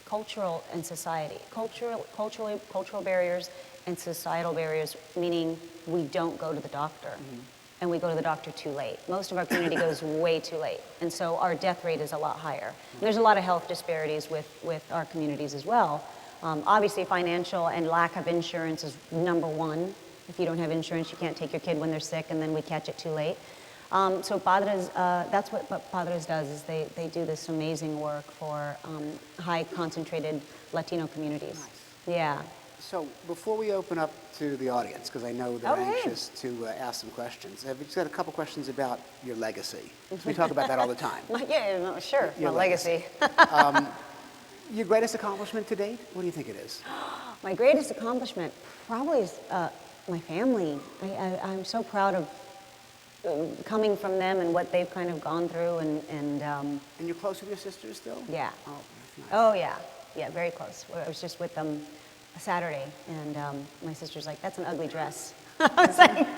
cultural and society. Cultural barriers and societal barriers, meaning we don't go to the doctor. Mm-hmm. And we go to the doctor too late. Most of our community goes way too late. And so our death rate is a lot higher. Mm-hmm. There's a lot of health disparities with our communities as well. Obviously, financial and lack of insurance is number one. If you don't have insurance, you can't take your kid when they're sick, and then we catch it too late. So Padres, that's what Padres does, is they do this amazing work for high concentrated Latino communities. Nice. Yeah. So before we open up to the audience, because I know they're anxious to ask some questions, I've just got a couple questions about your legacy. We talk about that all the time. Yeah, sure, my legacy. Your greatest accomplishment to date? What do you think it is? My greatest accomplishment probably is my family. I'm so proud of coming from them and what they've kind of gone through. And you're close with your sisters still? Yeah. Oh, that's nice. Oh, yeah. Yeah, very close. I was just with them Saturday, and my sister's like, that's an ugly dress. I was like,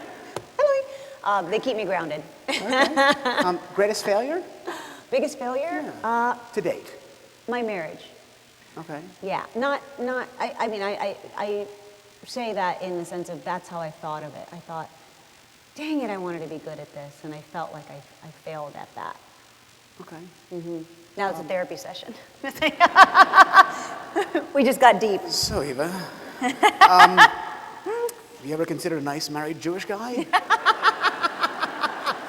really? They keep me grounded. Okay. Greatest failure? Biggest failure? Yeah. To date? My marriage. Okay. Yeah, I say that in the sense of that's how I thought of it. I thought, dang it, I wanted to be good at this, and I felt like I failed at that. Okay. Mm-hmm. Now it's a therapy session. We just got deep. So, Eva, have you ever considered a nice married Jewish guy?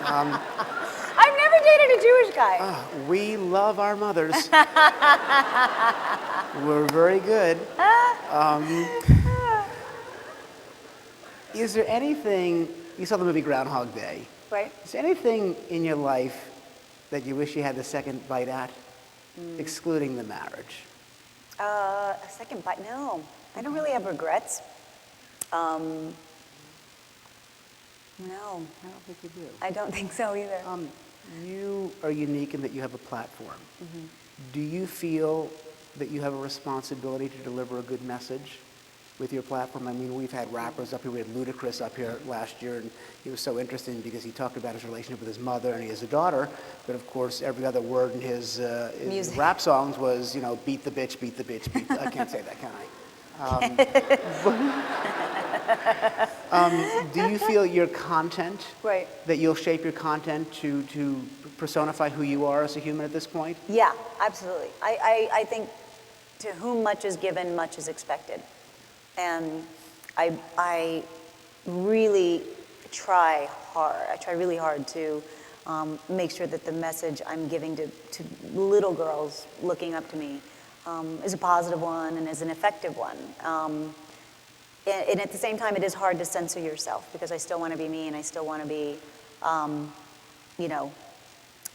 I've never dated a Jewish guy. We love our mothers. We're very good. Is there anything, you saw the movie Groundhog Day. Right. Is there anything in your life that you wish you had the second bite at, excluding the marriage? A second bite? No. I don't really have regrets. No. I don't think you do. I don't think so either. You are unique in that you have a platform. Mm-hmm. Do you feel that you have a responsibility to deliver a good message with your platform? I mean, we've had rappers up here. We had Ludacris up here last year, and he was so interesting because he talked about his relationship with his mother, and he has a daughter. But of course, every other word in his rap songs was, beat the bitch, beat the bitch, beat the... I can't say that, can I? Do you feel your content, right, that you'll shape your content to personify who you are as a human at this point? Yeah, absolutely. I think to whom much is given, much is expected. And I really try hard. I try really hard to make sure that the message I'm giving to little girls looking up to me is a positive one and is an effective one. And at the same time, it is hard to censor yourself because I still want to be me and I still want to be,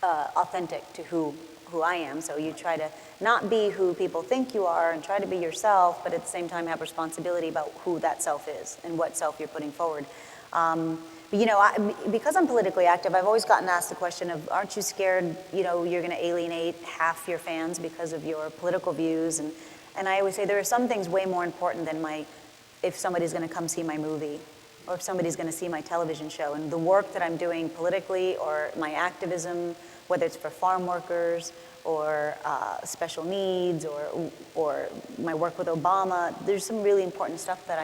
authentic to who I am. So you try to not be who people think you are and try to be yourself, but at the same time have responsibility about who that self is and what self you're putting forward. But because I'm politically active, I've always gotten asked the question of, aren't you scared, you're going to alienate half your fans because of your political views? And I always say there are some things way more important than if somebody's going to come see my movie or if somebody's going to see my television show. And the work that I'm doing politically or my activism, whether it's for farm workers or special needs or my work with Obama, there's some really important stuff that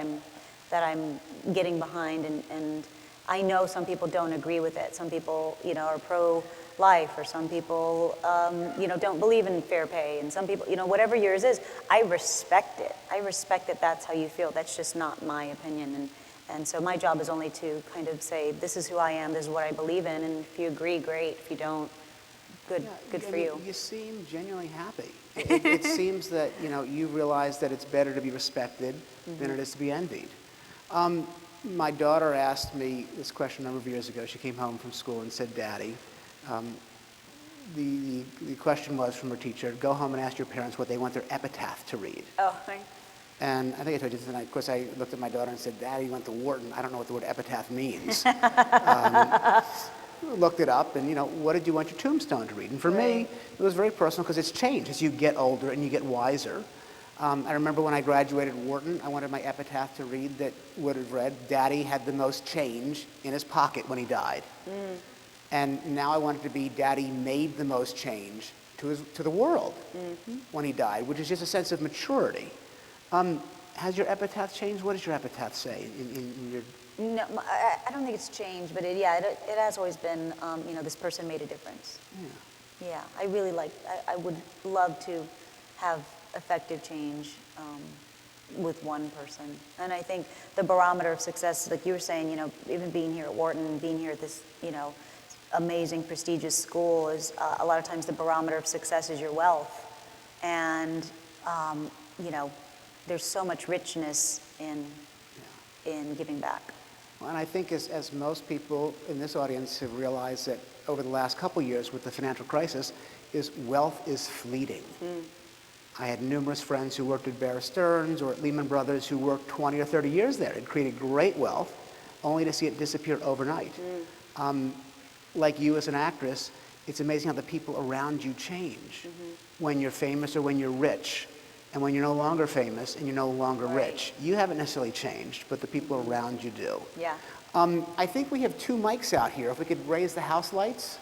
I'm getting behind, and I know some people don't agree with it. Some people, are pro-life, or some people, don't believe in fair pay, and some people, whatever yours is, I respect it. I respect that that's how you feel. That's just not my opinion, and so my job is only to kind of say, this is who I am, this is what I believe in, and if you agree, great. If you don't, good for you. You seem genuinely happy. It seems that, you realize that it's better to be respected than it is to be envied. My daughter asked me this question a number of years ago. She came home from school and said, Daddy, the question was from her teacher, go home and ask your parents what they want their epitaph to read. Oh, thanks. And I think I told you this tonight. Of course, I looked at my daughter and said, Daddy, you went to Wharton. I don't know what the word epitaph means. Looked it up, and, what did you want your tombstone to read? And for me, it was very personal because it's changed as you get older and you get wiser. I remember when I graduated Wharton, I wanted my epitaph to read that would have read, Daddy had the most change in his pocket when he died. And now I want it to be, Daddy made the most change to the world when he died, which is just a sense of maturity. Has your epitaph changed? What does your epitaph say in your... No, I don't think it's changed, but it has always been, this person made a difference. Yeah, I really I would love to have effective change with one person. And I think the barometer of success, like you were saying, even being here at Wharton, being here at this, amazing, prestigious school is, a lot of times the barometer of success is your wealth. And, there's so much richness in giving back. Well, and I think as most people in this audience have realized that over the last couple years with the financial crisis, is wealth is fleeting. I had numerous friends who worked at Bear Stearns or at Lehman Brothers who worked 20 or 30 years there and created great wealth, only to see it disappear overnight. Like you as an actress, it's amazing how the people around you change when you're famous or when you're rich. And when you're no longer famous and you're no longer rich, you haven't necessarily changed, but the people around you do. Yeah. I think we have 2 mics out here. If we could raise the house lights.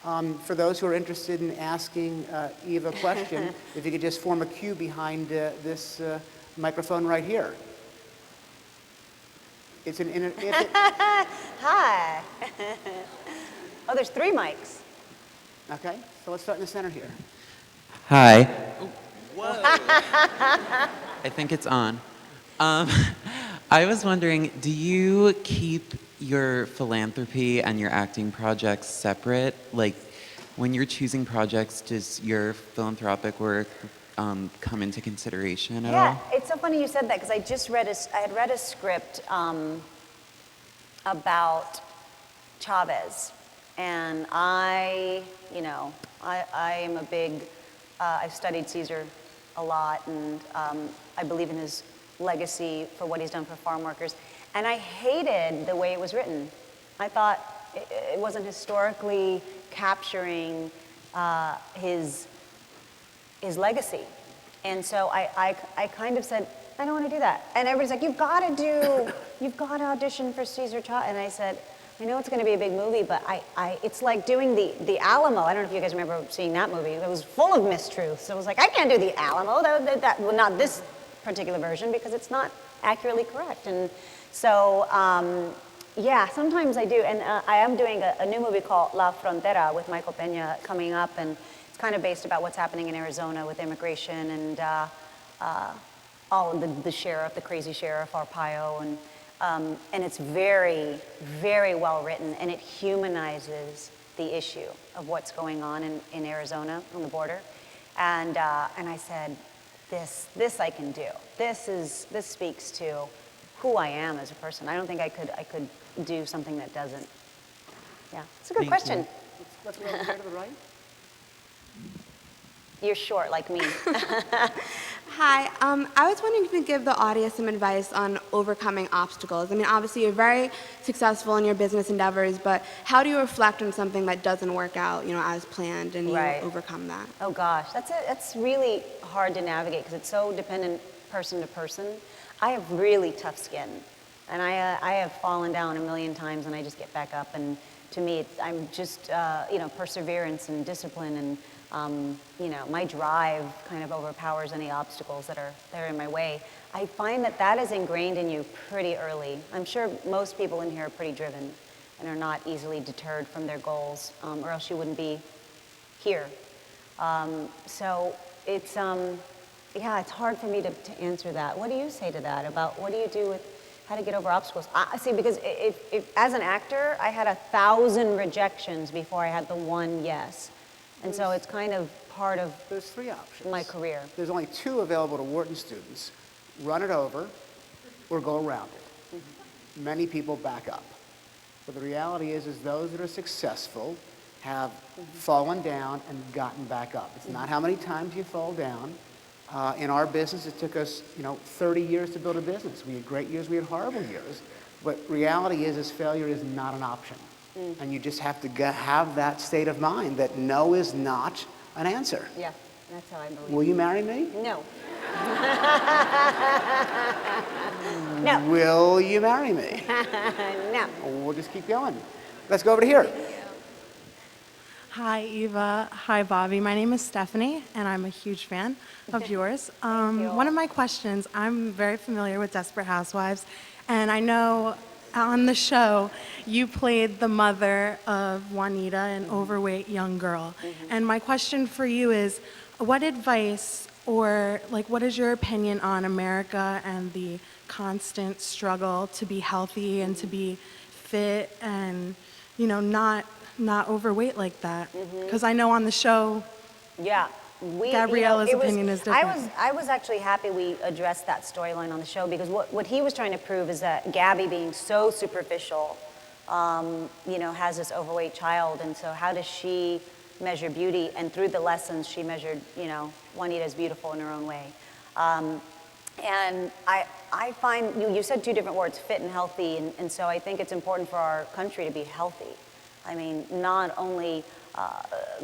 For those who are interested in asking Eva a question, if you could just form a queue behind this microphone right here. It's an Hi. Oh, there's 3 mics. Okay, so let's start in the center here. Hi. Whoa. I think it's on. I was wondering, do you keep your philanthropy and your acting projects separate? Like, when you're choosing projects, does your philanthropic work come into consideration at all? Yeah, it's so funny you said that because I just read I had read a script about Chavez, and I am a big, I've studied Caesar a lot, and I believe in his legacy for what he's done for farm workers, and I hated the way it was written. I thought it wasn't historically capturing his legacy. And so I kind of said, I don't want to do that. And everybody's like, you've got to audition for Caesar Chavez. And I said, I know it's going to be a big movie, but it's like doing the Alamo. I don't know if you guys remember seeing that movie. It was full of mistruths. So I was like, I can't do the Alamo. Well, not this particular version because it's not accurately correct. And so, yeah, sometimes I do. And I am doing a new movie called La Frontera with Michael Peña coming up. And it's kind of based about what's happening in Arizona with immigration and all of the sheriff, the crazy sheriff, Arpaio. And And it's very, very well written, and it humanizes the issue of what's going on in Arizona on the border. And I said, this I can do. This speaks to who I am as a person. I don't think I could do something that doesn't. Yeah, it's a good Thank question. you. Let's go over here to the right. You're short like me. Hi, I was wondering if you could give the audience some advice on overcoming obstacles. I mean, obviously you're very successful in your business endeavors, but how do you reflect on something that doesn't work out, as planned, and you Right. overcome that? Oh gosh, that's really hard to navigate because it's so dependent person to person. I have really tough skin, and I have fallen down a million times, and I just get back up. And to me, I'm just perseverance and discipline, and my drive kind of overpowers any obstacles that are in my way. I find that is ingrained in you pretty early. I'm sure most people in here are pretty driven and are not easily deterred from their goals, or else you wouldn't be here. So it's it's hard for me to answer that. What do you say to that about what do you do with how to get over obstacles? I see, because if as an actor, I had 1,000 rejections before I had the one yes. And so it's kind of part of There's three options. my career. There's only two available to Wharton students: run it over or go around it. Many people back up. But the reality is those that are successful have fallen down and gotten back up. It's not how many times you fall down. In our business, it took us, 30 years to build a business. We had great years, we had horrible years. But reality is failure is not an option. And you just have to have that state of mind that no is not an answer. Yeah, that's how I believe. Will you marry me? No. No. Will you marry me? No. We'll just keep going. Let's go over to here. Hi, Eva. Hi, Bobby. My name is Stephanie, and I'm a huge fan of yours. One of my questions, I'm very familiar with Desperate Housewives, and I know on the show you played the mother of Juanita, an overweight young girl. And my question for you is, what advice or what is your opinion on America and the constant struggle to be healthy and to be fit and, not overweight like that? Because I know on the show, Yeah. Gabriella's opinion is different. I was actually happy we addressed that storyline on the show, because what he was trying to prove is that Gabby, being so superficial, has this overweight child, and so how does she measure beauty? And through the lessons, she measured, Juanita's beautiful in her own way. And I find, you said two different words, fit and healthy, and so I think it's important for our country to be healthy. I mean, not only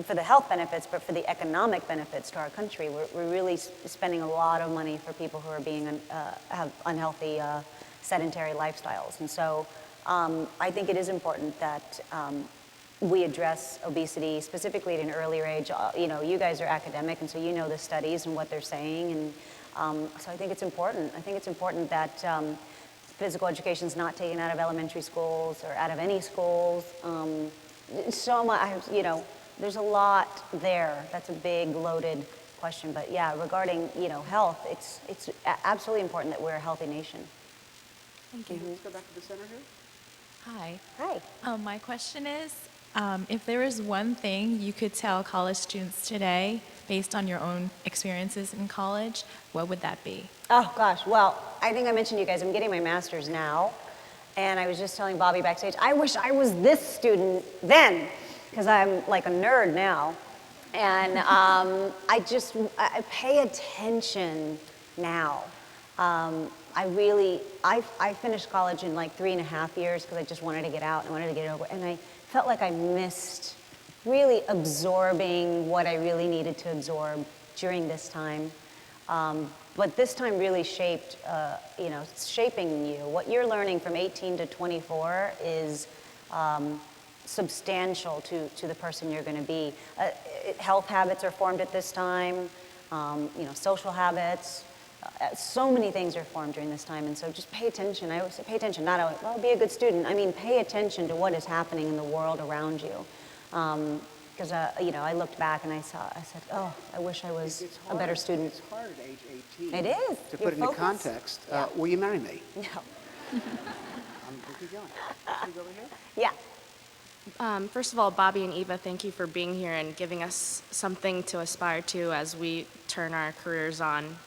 for the health benefits, but for the economic benefits to our country. We're really spending a lot of money for people who are have unhealthy, sedentary lifestyles. And so I think it is important that we address obesity, specifically at an earlier age. You guys are academic, and so you know the studies and what they're saying. And so I think it's important. I think it's important that physical education is not taken out of elementary schools or out of any schools. So much, there's a lot there. That's a big, loaded question. But yeah, regarding, health, it's absolutely important that we're a healthy nation. Thank you. Let's go back to the center here. Hi. Hi. My question is, if there was one thing you could tell college students today, based on your own experiences in college, what would that be? Oh gosh, well, I think I mentioned you guys, I'm getting my master's now. And I was just telling Bobby backstage, I wish I was this student then, because I'm like a nerd now. And I pay attention now. I finished college in like 3.5 years because I just wanted to get out and wanted to get it over. And I felt like I missed really absorbing what I really needed to absorb during this time. But this time really shaped, shaping you. What you're learning from 18 to 24 is substantial to the person you're going to be. Health habits are formed at this time, social habits. So many things are formed during this time, and so just pay attention. I always say pay attention, not always, well, be a good student. I mean, pay attention to what is happening in the world around you. Because, I looked back and I said, oh, I wish I was a better student. It's hard at age 18. It is. To Your put it into focus. context, Yeah. will you marry me? No. Keep going. Can you go over here? Yeah. First of all, Bobby and Eva, thank you for being here and giving us something to aspire to as we turn our careers on.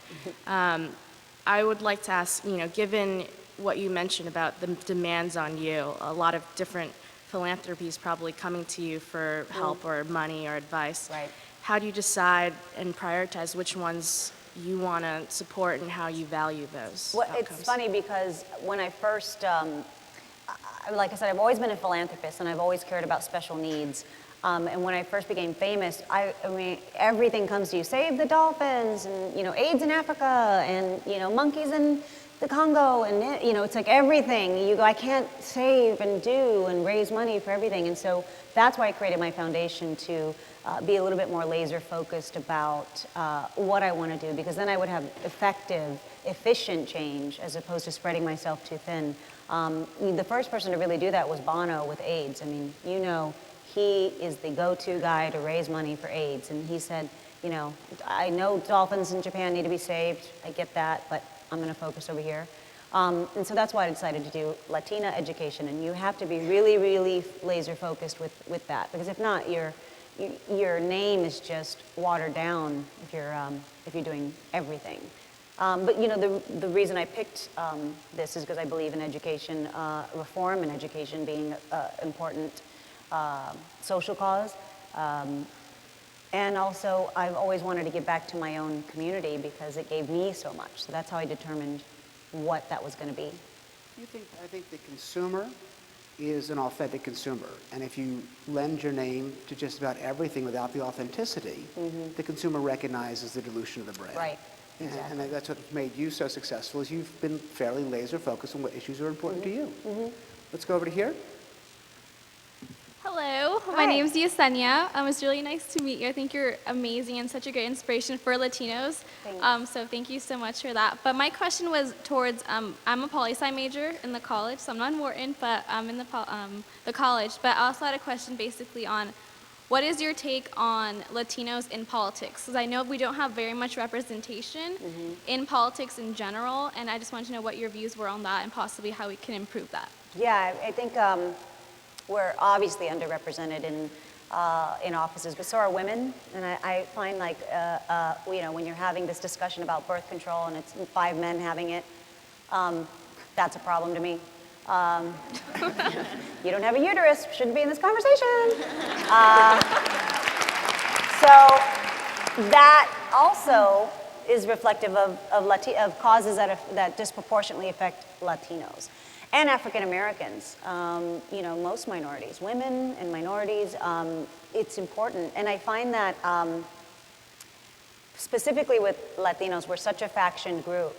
I would like to ask, given what you mentioned about the demands on you, a lot of different philanthropies probably coming to you for help or money or advice. Right. How do you decide and prioritize which ones you want to support and how you value those Well, outcomes? it's funny because when I first, like I said, I've always been a philanthropist and I've always cared about special needs. And when I first became famous, I mean, everything comes to you. Save the dolphins and, AIDS in Africa and, monkeys in the Congo. And, it's like everything. You go, I can't save and do and raise money for everything. And so that's why I created my foundation to be a little bit more laser focused about what I want to do, because then I would have effective, efficient change as opposed to spreading myself too thin. The first person to really do that was Bono with AIDS. I mean, he is the go-to guy to raise money for AIDS. And he said, I know dolphins in Japan need to be saved. I get that, but I'm going to focus over here. And so that's why I decided to do Latina education. And you have to be really, really laser focused with that, because if not, your name is just watered down if you're doing everything. But the reason I picked this is because I believe in education reform and education being an important social cause. And also, I've always wanted to give back to my own community because it gave me so much. So that's how I determined what that was going to be. I think the consumer is an authentic consumer. And if you lend your name to just about everything without the authenticity, the consumer recognizes the dilution of the brand. Right. Exactly. And that's what made you so successful, is you've been fairly laser focused on what issues are important to you. Let's go over to here. Hello, Hi. my name is Yesenia. It's really nice to meet you. I think you're amazing and such a great inspiration for Latinos. Thanks. So thank you so much for that. But my question was towards, I'm a poli-sci major in the college, so I'm not in Wharton, but I'm in the college. But I also had a question basically on what is your take on Latinos in politics? Because I know we don't have very much representation in politics in general, and I just wanted to know what your views were on that and possibly how we can improve that. Yeah, I think we're obviously underrepresented in offices, but so are women. And I find like, when you're having this discussion about birth control and it's 5 men having it, that's a problem to me. You don't have a uterus, shouldn't be in this conversation. So that also is reflective of causes that disproportionately affect Latinos. And African Americans, most minorities, women and minorities, it's important. And I find that specifically with Latinos, we're such a faction group.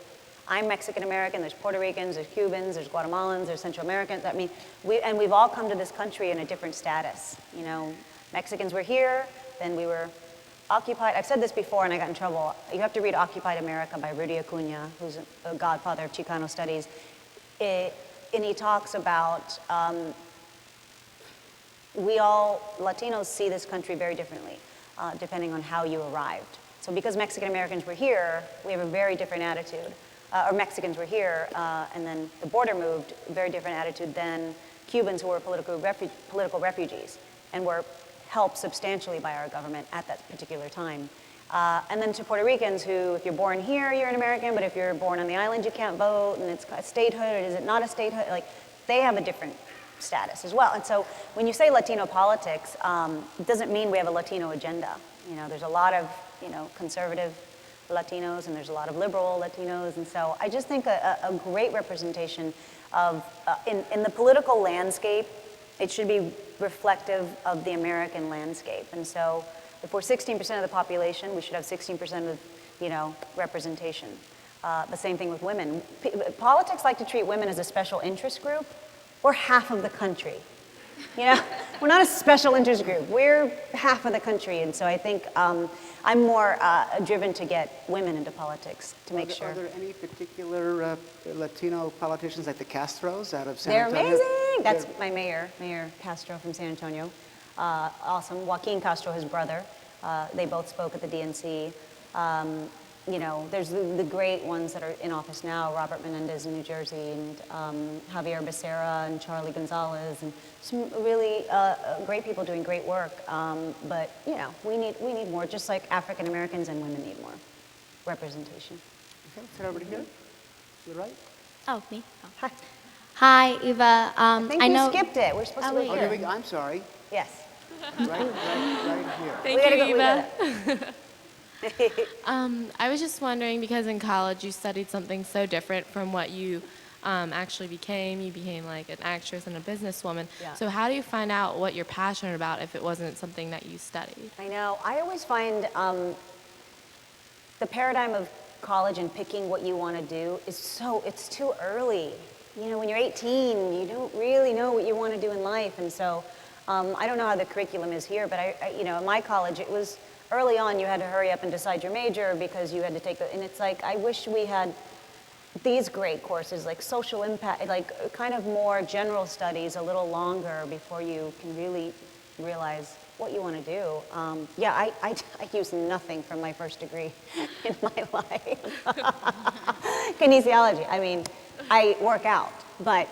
I'm Mexican American, there's Puerto Ricans, there's Cubans, there's Guatemalans, there's Central Americans. I mean, we've all come to this country in a different status. Mexicans were here, then we were occupied. I've said this before and I got in trouble. You have to read Occupied America by Rudy Acuña, who's a godfather of Chicano studies. And he talks about Latinos see this country very differently, depending on how you arrived. So because Mexican Americans were here, we have a very different attitude. Or Mexicans were here, and then the border moved, very different attitude than Cubans who were political refugees and were helped substantially by our government at that particular time. And then to Puerto Ricans who, if you're born here, you're an American, but if you're born on the island, you can't vote, and it's a statehood, is it not a statehood? Like, they have a different status as well. And so when you say Latino politics, it doesn't mean we have a Latino agenda. There's a lot of, conservative Latinos, and there's a lot of liberal Latinos, and so I just think a great representation of, in the political landscape, it should be reflective of the American landscape. And so if we're 16% of the population, we should have 16% of, representation. The same thing with women. Politics like to treat women as a special interest group. We're half of the country. We're not a special interest group. We're half of the country, and so I think I'm more driven to get women into politics to make sure. Are there any particular Latino politicians like the Castros out of San They're Antonio? amazing. That's my Mayor Castro from San Antonio. Awesome. Joaquin Castro, his brother. They both spoke at the DNC. you know, there's the great ones that are in office now, Robert Menendez in New Jersey, and Javier Becerra and Charlie Gonzalez, and some really great people doing great work. But you know, we need more, just like African Americans and women need more representation. Okay, let's head over to here. You're right. Oh, me? Oh. Hi. Hi, Eva. I think you skipped it. We're supposed to wait, be Oh, here. here we go. I'm sorry. Yes. Right here. We gotta go- we gotta- I was just wondering, because in college you studied something so different from what you actually became. You became like an actress and a businesswoman. Yeah. So how do you find out what you're passionate about if it wasn't something that you studied? I know. I always find the paradigm of college and picking what you want to do it's too early. You know, when you're 18, you don't really know what you want to do in life. And so I don't know how the curriculum is here, but I you know, in my college, it was early on, you had to hurry up and decide your major because you had to take and it's like, I wish we had these great courses, like social impact, like kind of more general studies, a little longer before you can really realize what you want to do. Yeah, I used nothing from my first degree in my life. Kinesiology. I mean, I work out, but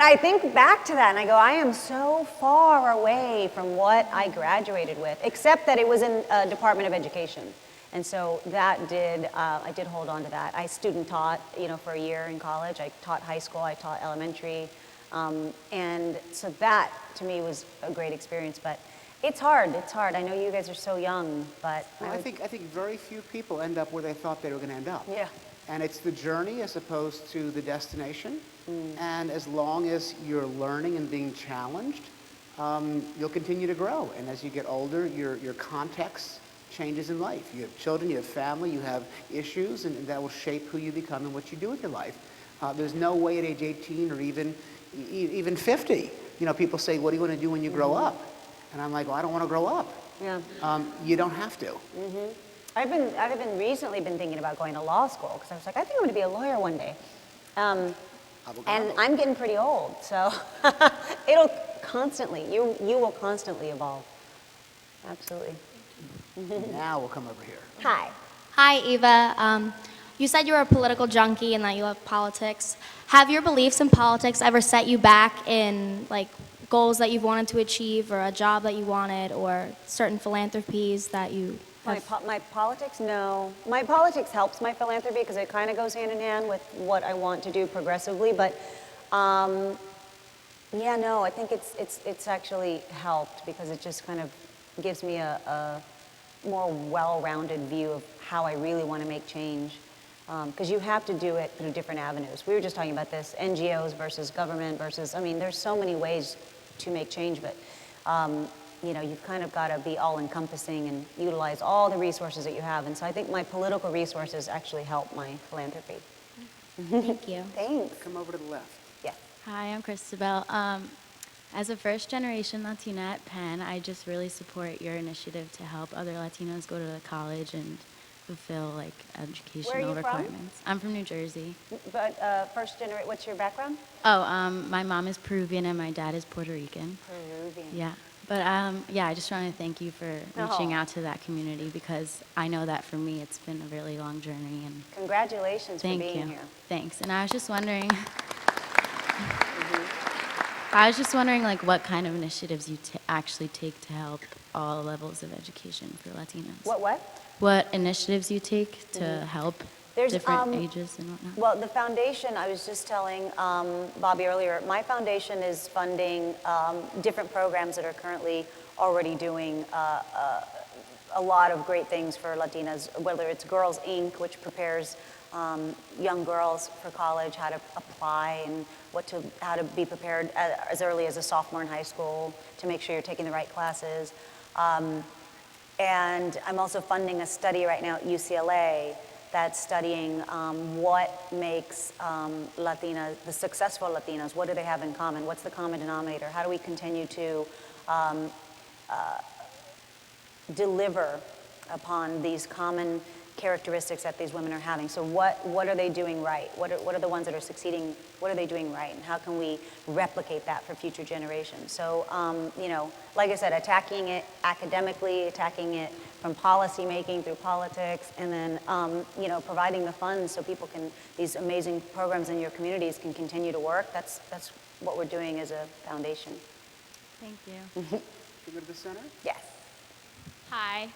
I think back to that and I go, I am so far away from what I graduated with, except that it was in Department of Education. And so that I did hold on to that. I student taught, you know, for a year in college. I taught high school, I taught elementary. And so that, to me, was a great experience. But it's hard. I know you guys are so young, but Well, I think very few people end up where they thought they were going to end up. Yeah. And it's the journey as opposed to the destination. And as long as you're learning and being challenged, you'll continue to grow. And as you get older, your context changes in life. You have children, you have family, you have issues, and that will shape who you become and what you do with your life. There's no way at age 18 or even 50, you know, people say, what do you want to do when you grow up? And I'm like, well, I don't want to grow up. Yeah. You don't have to. I've recently been thinking about going to law school because I was like, I think I'm going to be a lawyer one day. And I'm getting pretty old, so it'll constantly, you will constantly evolve. Absolutely. Now we'll come over here. Hi. Hi, Eva. You said you were a political junkie and that you love politics. Have your beliefs in politics ever set you back in like goals that you've wanted to achieve, or a job that you wanted, or certain philanthropies that you have? My politics, no. My politics helps my philanthropy because it kind of goes hand in hand with what I want to do progressively. But yeah, no, I think it's actually helped because it just kind of gives me a more well-rounded view of how I really want to make change. Because you have to do it through different avenues. We were just talking about this, NGOs versus government versus, I mean, there's so many ways to make change, but you know, you've kind of got to be all-encompassing and utilize all the resources that you have. And so I think my political resources actually help my philanthropy. Thank you. Thanks. Come over to the left. Yeah. Hi, I'm Christabel. As a first-generation Latina at Penn, I just really support your initiative to help other Latinos go to college and fulfill like educational from? requirements. I'm from New Jersey. But first generation, what's your background? Oh, my mom is Peruvian and my dad is Puerto Rican. Peruvian. Yeah. But yeah, I just want to thank you for reaching out to that community because I know that for me it's been a really long journey. And Congratulations thank for being you. here. Thanks. And I was just wondering, I was just wondering like what kind of initiatives you actually take to help all levels of education for Latinos. What? What initiatives you take to help There's, different ages and whatnot? Well, the foundation, I was just telling Bobby earlier, my foundation is funding different programs that are currently already doing a lot of great things for Latinas, whether it's Girls Inc., which prepares young girls for college, how to apply and how to be prepared as early as a sophomore in high school to make sure you're taking the right classes. And I'm also funding a study right now at UCLA that's studying what makes the successful Latinos, what do they have in common? What's the common denominator? How do we continue to deliver upon these common characteristics that these women are having. So what are they doing right? What are the ones that are succeeding? What are they doing right? And how can we replicate that for future generations? So, you know, like I said, attacking it academically, attacking it from policy making through politics, and then, you know, providing the funds so people can, these amazing programs in your communities can continue to work. That's what we're doing as a foundation. Thank you. Can we go to the center? Yes. Hi.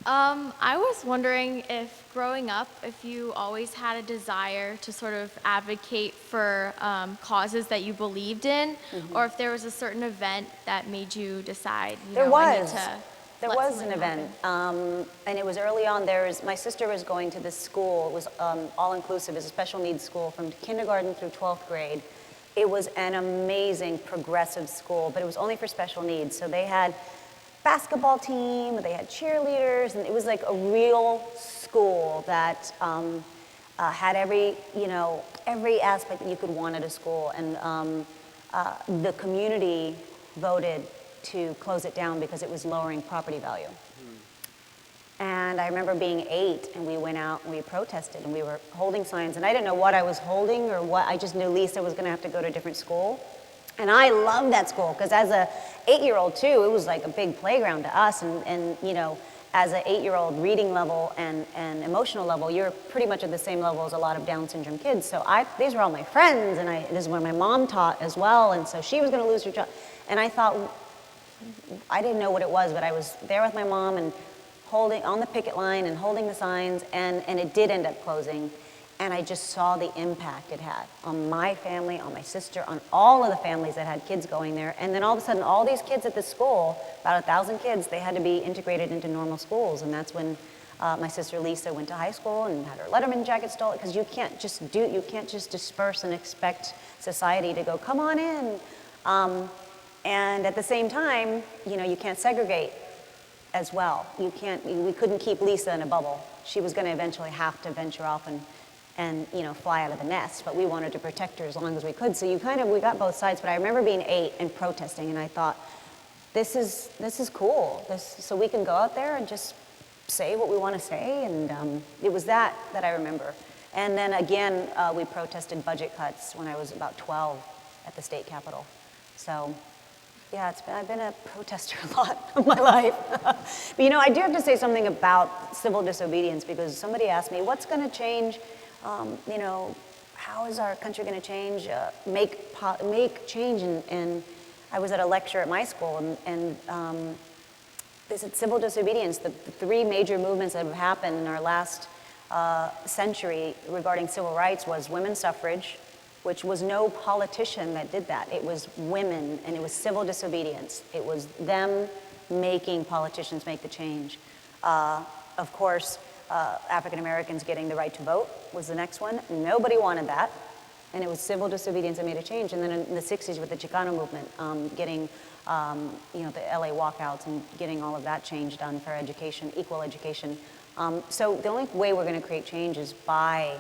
I was wondering if growing up, if you always had a desire to sort of advocate for causes that you believed in, or if there was a certain event that made you decide, you know, I need to There let was an something event, happen. and it was early on. My sister was going to this school. It was all-inclusive. It was a special needs school from kindergarten through 12th grade. It was an amazing, progressive school, but it was only for special needs. So they had basketball team, they had cheerleaders, and it was like a real school that had every aspect that you could want at a school. And the community voted to close it down because it was lowering property value. And I remember being 8, and we went out and we protested, and we were holding signs, and I didn't know what I was holding or what. I just knew Lisa was going to have to go to a different school. And I loved that school because as a 8-year-old too, it was like a big playground to us. And you know, as an 8-year-old reading level and emotional level, you're pretty much at the same level as a lot of Down syndrome kids. So these were all my friends, and this is where my mom taught as well. And so she was going to lose her job. And I thought, I didn't know what it was, but I was there with my mom and holding on the picket line and holding the signs, and it did end up closing. And I just saw the impact it had on my family, on my sister, on all of the families that had kids going there. And then all of a sudden, all these kids at the school, about 1,000 kids, they had to be integrated into normal schools. And that's when my sister Lisa went to high school and had her Letterman jacket stolen, because you can't just disperse and expect society to go, come on in. And at the same time, you know, you can't segregate as well. We couldn't keep Lisa in a bubble. She was going to eventually have to venture off and you know, fly out of the nest, but we wanted to protect her as long as we could. So we got both sides, but I remember being 8 and protesting, and I thought, this is cool. So we can go out there and just say what we want to say, and it was that I remember. And then again, we protested budget cuts when I was about 12 at the state capitol. So yeah, I've been a protester a lot of my life. But you know, I do have to say something about civil disobedience, because somebody asked me, what's going to change? You know, how is our country going to change, make change? And I was at a lecture at my school, and they said civil disobedience, the 3 major movements that have happened in our last century regarding civil rights was women's suffrage, which was no politician that did that. It was women, and it was civil disobedience. It was them making politicians make the change. Of course, African Americans getting the right to vote was the next one. Nobody wanted that, and it was civil disobedience that made a change. And then in the 60s with the Chicano movement, getting you know, the LA walkouts and getting all of that change done for education, equal education. So the only way we're going to create change is by,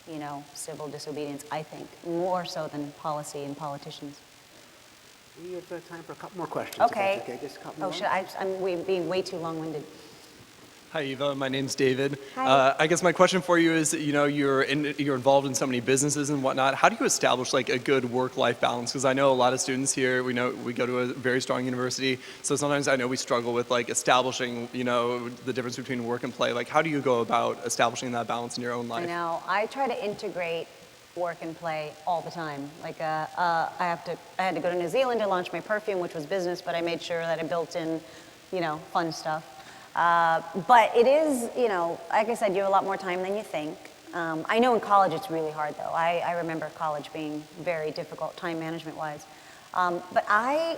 you know, civil disobedience, I think, more so than policy and politicians. We have time for a couple more questions. Okay. If that's okay. Just a couple Oh, more. I'm being way too long-winded. Hi, Eva. My name's David. Hi. I guess my question for you is, you know, you're involved in so many businesses and whatnot. How do you establish like a good work-life balance? Because I know a lot of students here. We know we go to a very strong university, so sometimes I know we struggle with like establishing, you know, the difference between work and play. Like, how do you go about establishing that balance in your own life? I know. I try to integrate work and play all the time. Like, I had to go to New Zealand to launch my perfume, which was business, but I made sure that I built in, you know, fun stuff. But it is, you know, like I said, you have a lot more time than you think. I know in college it's really hard, though. I remember college being very difficult, time management-wise. But I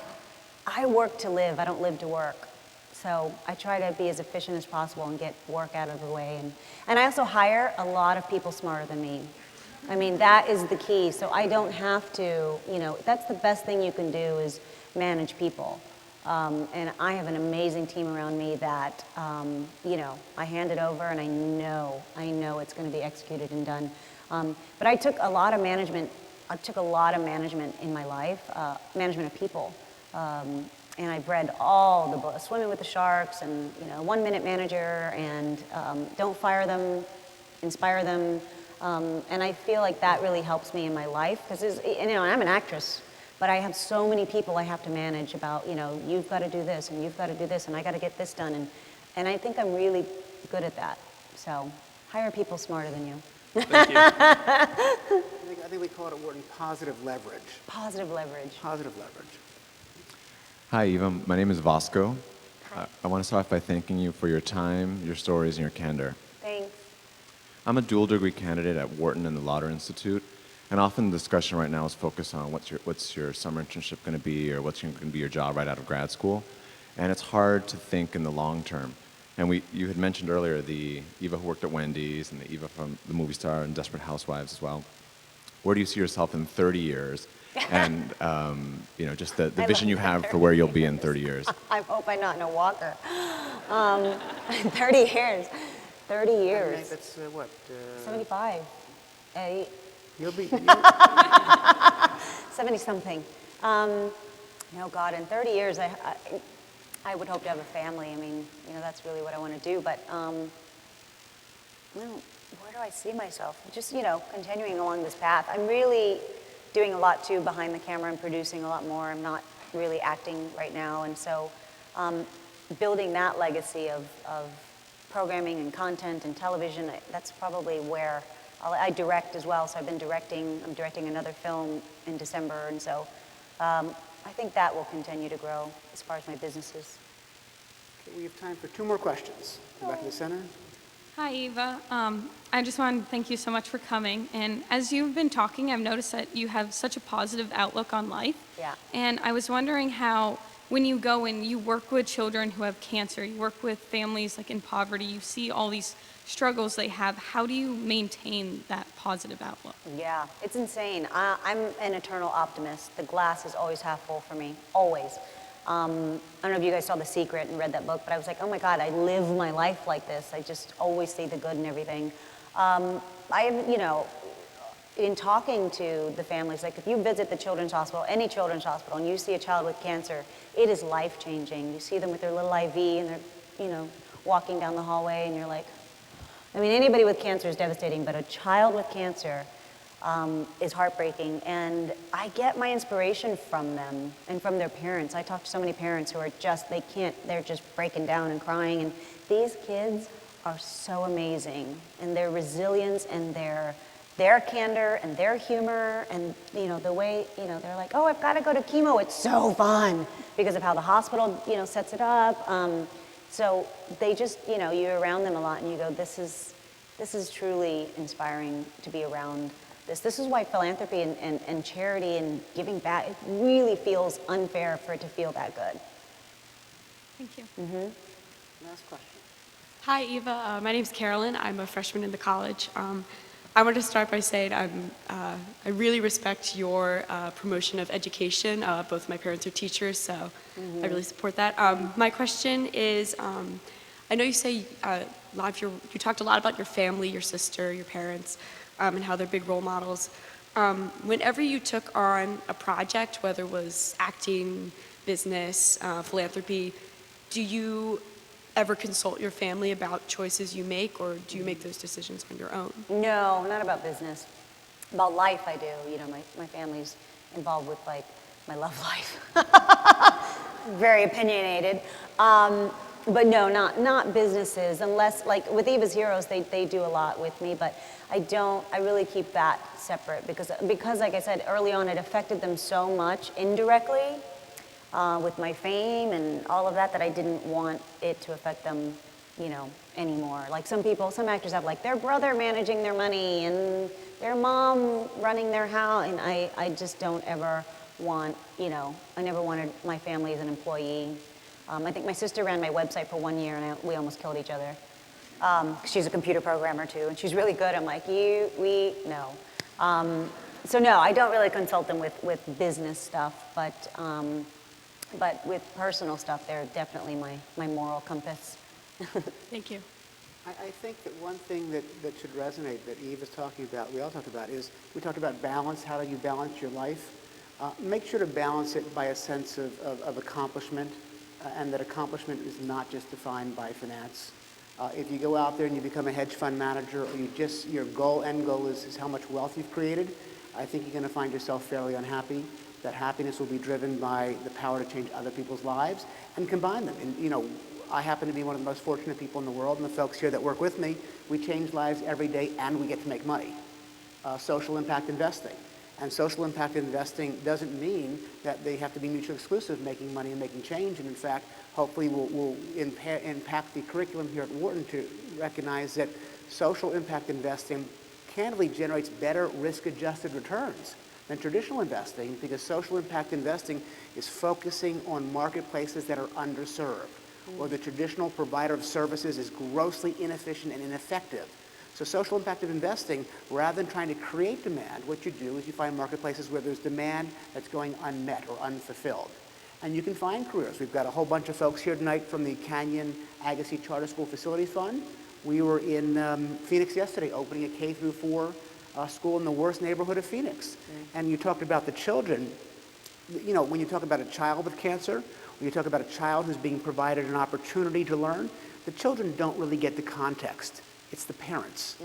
work to live. I don't live to work. So I try to be as efficient as possible and get work out of the way. And I also hire a lot of people smarter than me. I mean, that is the key. So I don't have to, you know, that's the best thing you can do is manage people. And I have an amazing team around me that, you know, I hand it over and I know it's going to be executed and done. But I took a lot of management in my life, management of people. and I've read all the books, Swimming with the Sharks, and 1 Minute Manager, and Don't Fire Them, Inspire Them. And I feel like that really helps me in my life, because I'm an actress, but I have so many people I have to manage about, you've got to do this, and you've got to do this, and I got to get this done, and I think I'm really good at that. So hire people smarter than you. Thank you. I think we call it at Wharton positive leverage. Positive leverage. Positive leverage. Hi, Eva. My name is Vasco. I want to start off by thanking you for your time, your stories, and your candor. Thanks. I'm a dual degree candidate at Wharton and the Lauder Institute, and often the discussion right now is focused on what's your summer internship going to be, or what's going to be your job right out of grad school, and it's hard to think in the long term. And you had mentioned earlier the Eva who worked at Wendy's and the Eva from the movie star and Desperate Housewives as well. Where do you see yourself in 30 years? And just the vision you have for where you'll be in 30 years. I hope I'm not in a walker. 30 years. 30 years. That's what? 75. You'll be 70-something. Oh, God, in 30 years, I would hope to have a family. I mean, that's really what I want to do. But, where do I see myself? Just, continuing along this path. I'm really doing a lot, too, behind the camera and producing a lot more. I'm not really acting right now. And so building that legacy of programming and content and television, that's probably where I direct as well. So I'm directing another film in December. And so I think that will continue to grow as far as my business is. Okay, we have time for 2 more questions. Go back to the center. Hi, Eva. I just wanted to thank you so much for coming. And as you've been talking, I've noticed that you have such a positive outlook on life. Yeah. And I was wondering how, when you go and you work with children who have cancer, you work with families like in poverty, you see all these struggles they have, how do you maintain that positive outlook? Yeah, it's insane. I'm an eternal optimist. The glass is always half full for me, always. I don't know if you guys saw The Secret and read that book, but I was like, oh my God, I live my life like this. I just always see the good in everything. In talking to the families, like if you visit the children's hospital, any children's hospital, and you see a child with cancer, it is life-changing. You see them with their little IV and they're, walking down the hallway and you're like, anybody with cancer is devastating, but a child with cancer is heartbreaking. And I get my inspiration from them and from their parents. I talk to so many parents who are they're just breaking down and crying. And these kids are so amazing. And their resilience and their candor and their humor and, the way, they're like, oh, I've got to go to chemo. It's so fun because of how the hospital, sets it up. So they just, you're around them a lot and you go, this is truly inspiring to be around this. This is why philanthropy and charity and giving back, it really feels unfair for it to feel that good. Thank you. Mm-hmm. Last question. Hi, Eva. My name's Carolyn. I'm a freshman in the college. I want to start by saying I really respect your promotion of education. Both my parents are teachers, so I really support that. My question is, I know you say you talked a lot about your family, your sister, your parents, and how they're big role models. Whenever you took on a project, whether it was acting, business, philanthropy, do you ever consult your family about choices you make, or do you make those decisions on your own? No, not about business. About life, I do. My family's involved with, my love life. Very opinionated. But no, not businesses, unless, with Eva's Heroes, they do a lot with me, but I really keep that separate because, like I said, early on, it affected them so much indirectly with my fame and all of that I didn't want it to affect them, anymore. Like some actors have their brother managing their money and their mom running their house, and I just don't ever want, I never wanted my family as an employee. I think my sister ran my website for 1 year and we almost killed each other. She's a computer programmer too, and she's really good. I'm like, no. So no, I don't really consult them with business stuff, but with personal stuff, they're definitely my moral compass. Thank you. I think that one thing that should resonate that Eve is talking about, we all talked about, is we talked about balance. How do you balance your life? Make sure to balance it by a sense of accomplishment, and that accomplishment is not just defined by finance. If you go out there and you become a hedge fund manager, or your end goal is how much wealth you've created, I think you're going to find yourself fairly unhappy. That happiness will be driven by the power to change other people's lives and combine them. And I happen to be one of the most fortunate people in the world, and the folks here that work with me, we change lives every day and we get to make money. Social impact investing. And social impact investing doesn't mean that they have to be mutually exclusive, making money and making change. And in fact, hopefully we'll impact the curriculum here at Wharton to recognize that social impact investing candidly generates better risk-adjusted returns than traditional investing, because social impact investing is focusing on marketplaces that are underserved, or the traditional provider of services is grossly inefficient and ineffective. So social impact of investing, rather than trying to create demand, what you do is you find marketplaces where there's demand that's going unmet or unfulfilled. And you can find careers. We've got a whole bunch of folks here tonight from the Canyon Agassiz Charter School Facilities Fund. We were in Phoenix yesterday opening a K-4 school in the worst neighborhood of Phoenix. And you talked about the children. When you talk about a child with cancer, when you talk about a child who's being provided an opportunity to learn, the children don't really get the context. It's the parents.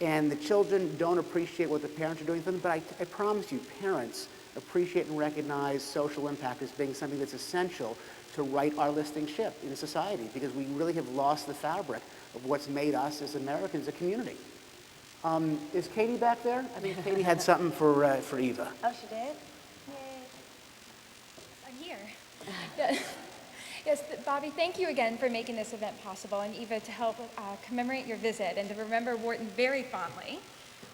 And the children don't appreciate what the parents are doing for them, but I promise you, parents appreciate and recognize social impact as being something that's essential to right our listing ship in society, because we really have lost the fabric of what's made us as Americans a community. Is Katie back there? I think Katie had something for Eva. Oh, she did? I'm here. Yes, Bobby, thank you again for making this event possible, and Eva, to help commemorate your visit and to remember Wharton very fondly.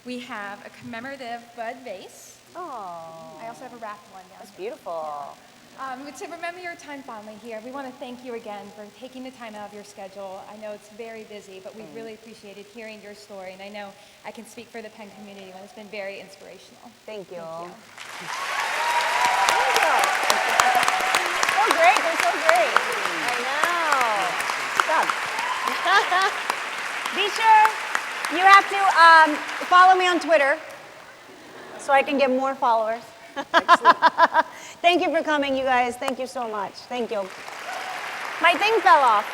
We have a commemorative bud vase. Oh. I also have a wrapped one down. That's beautiful. To remember your time fondly here, we want to thank you again for taking the time out of your schedule. I know it's very busy, but we've really appreciated hearing your story, and I know I can speak for the Penn community when it's been very inspirational. Thank you. Thank you. So great, they're so great. I know. Good job. Be sure you have to follow me on Twitter so I can get more followers. Thank you for coming, you guys. Thank you so much. Thank you. My thing fell off.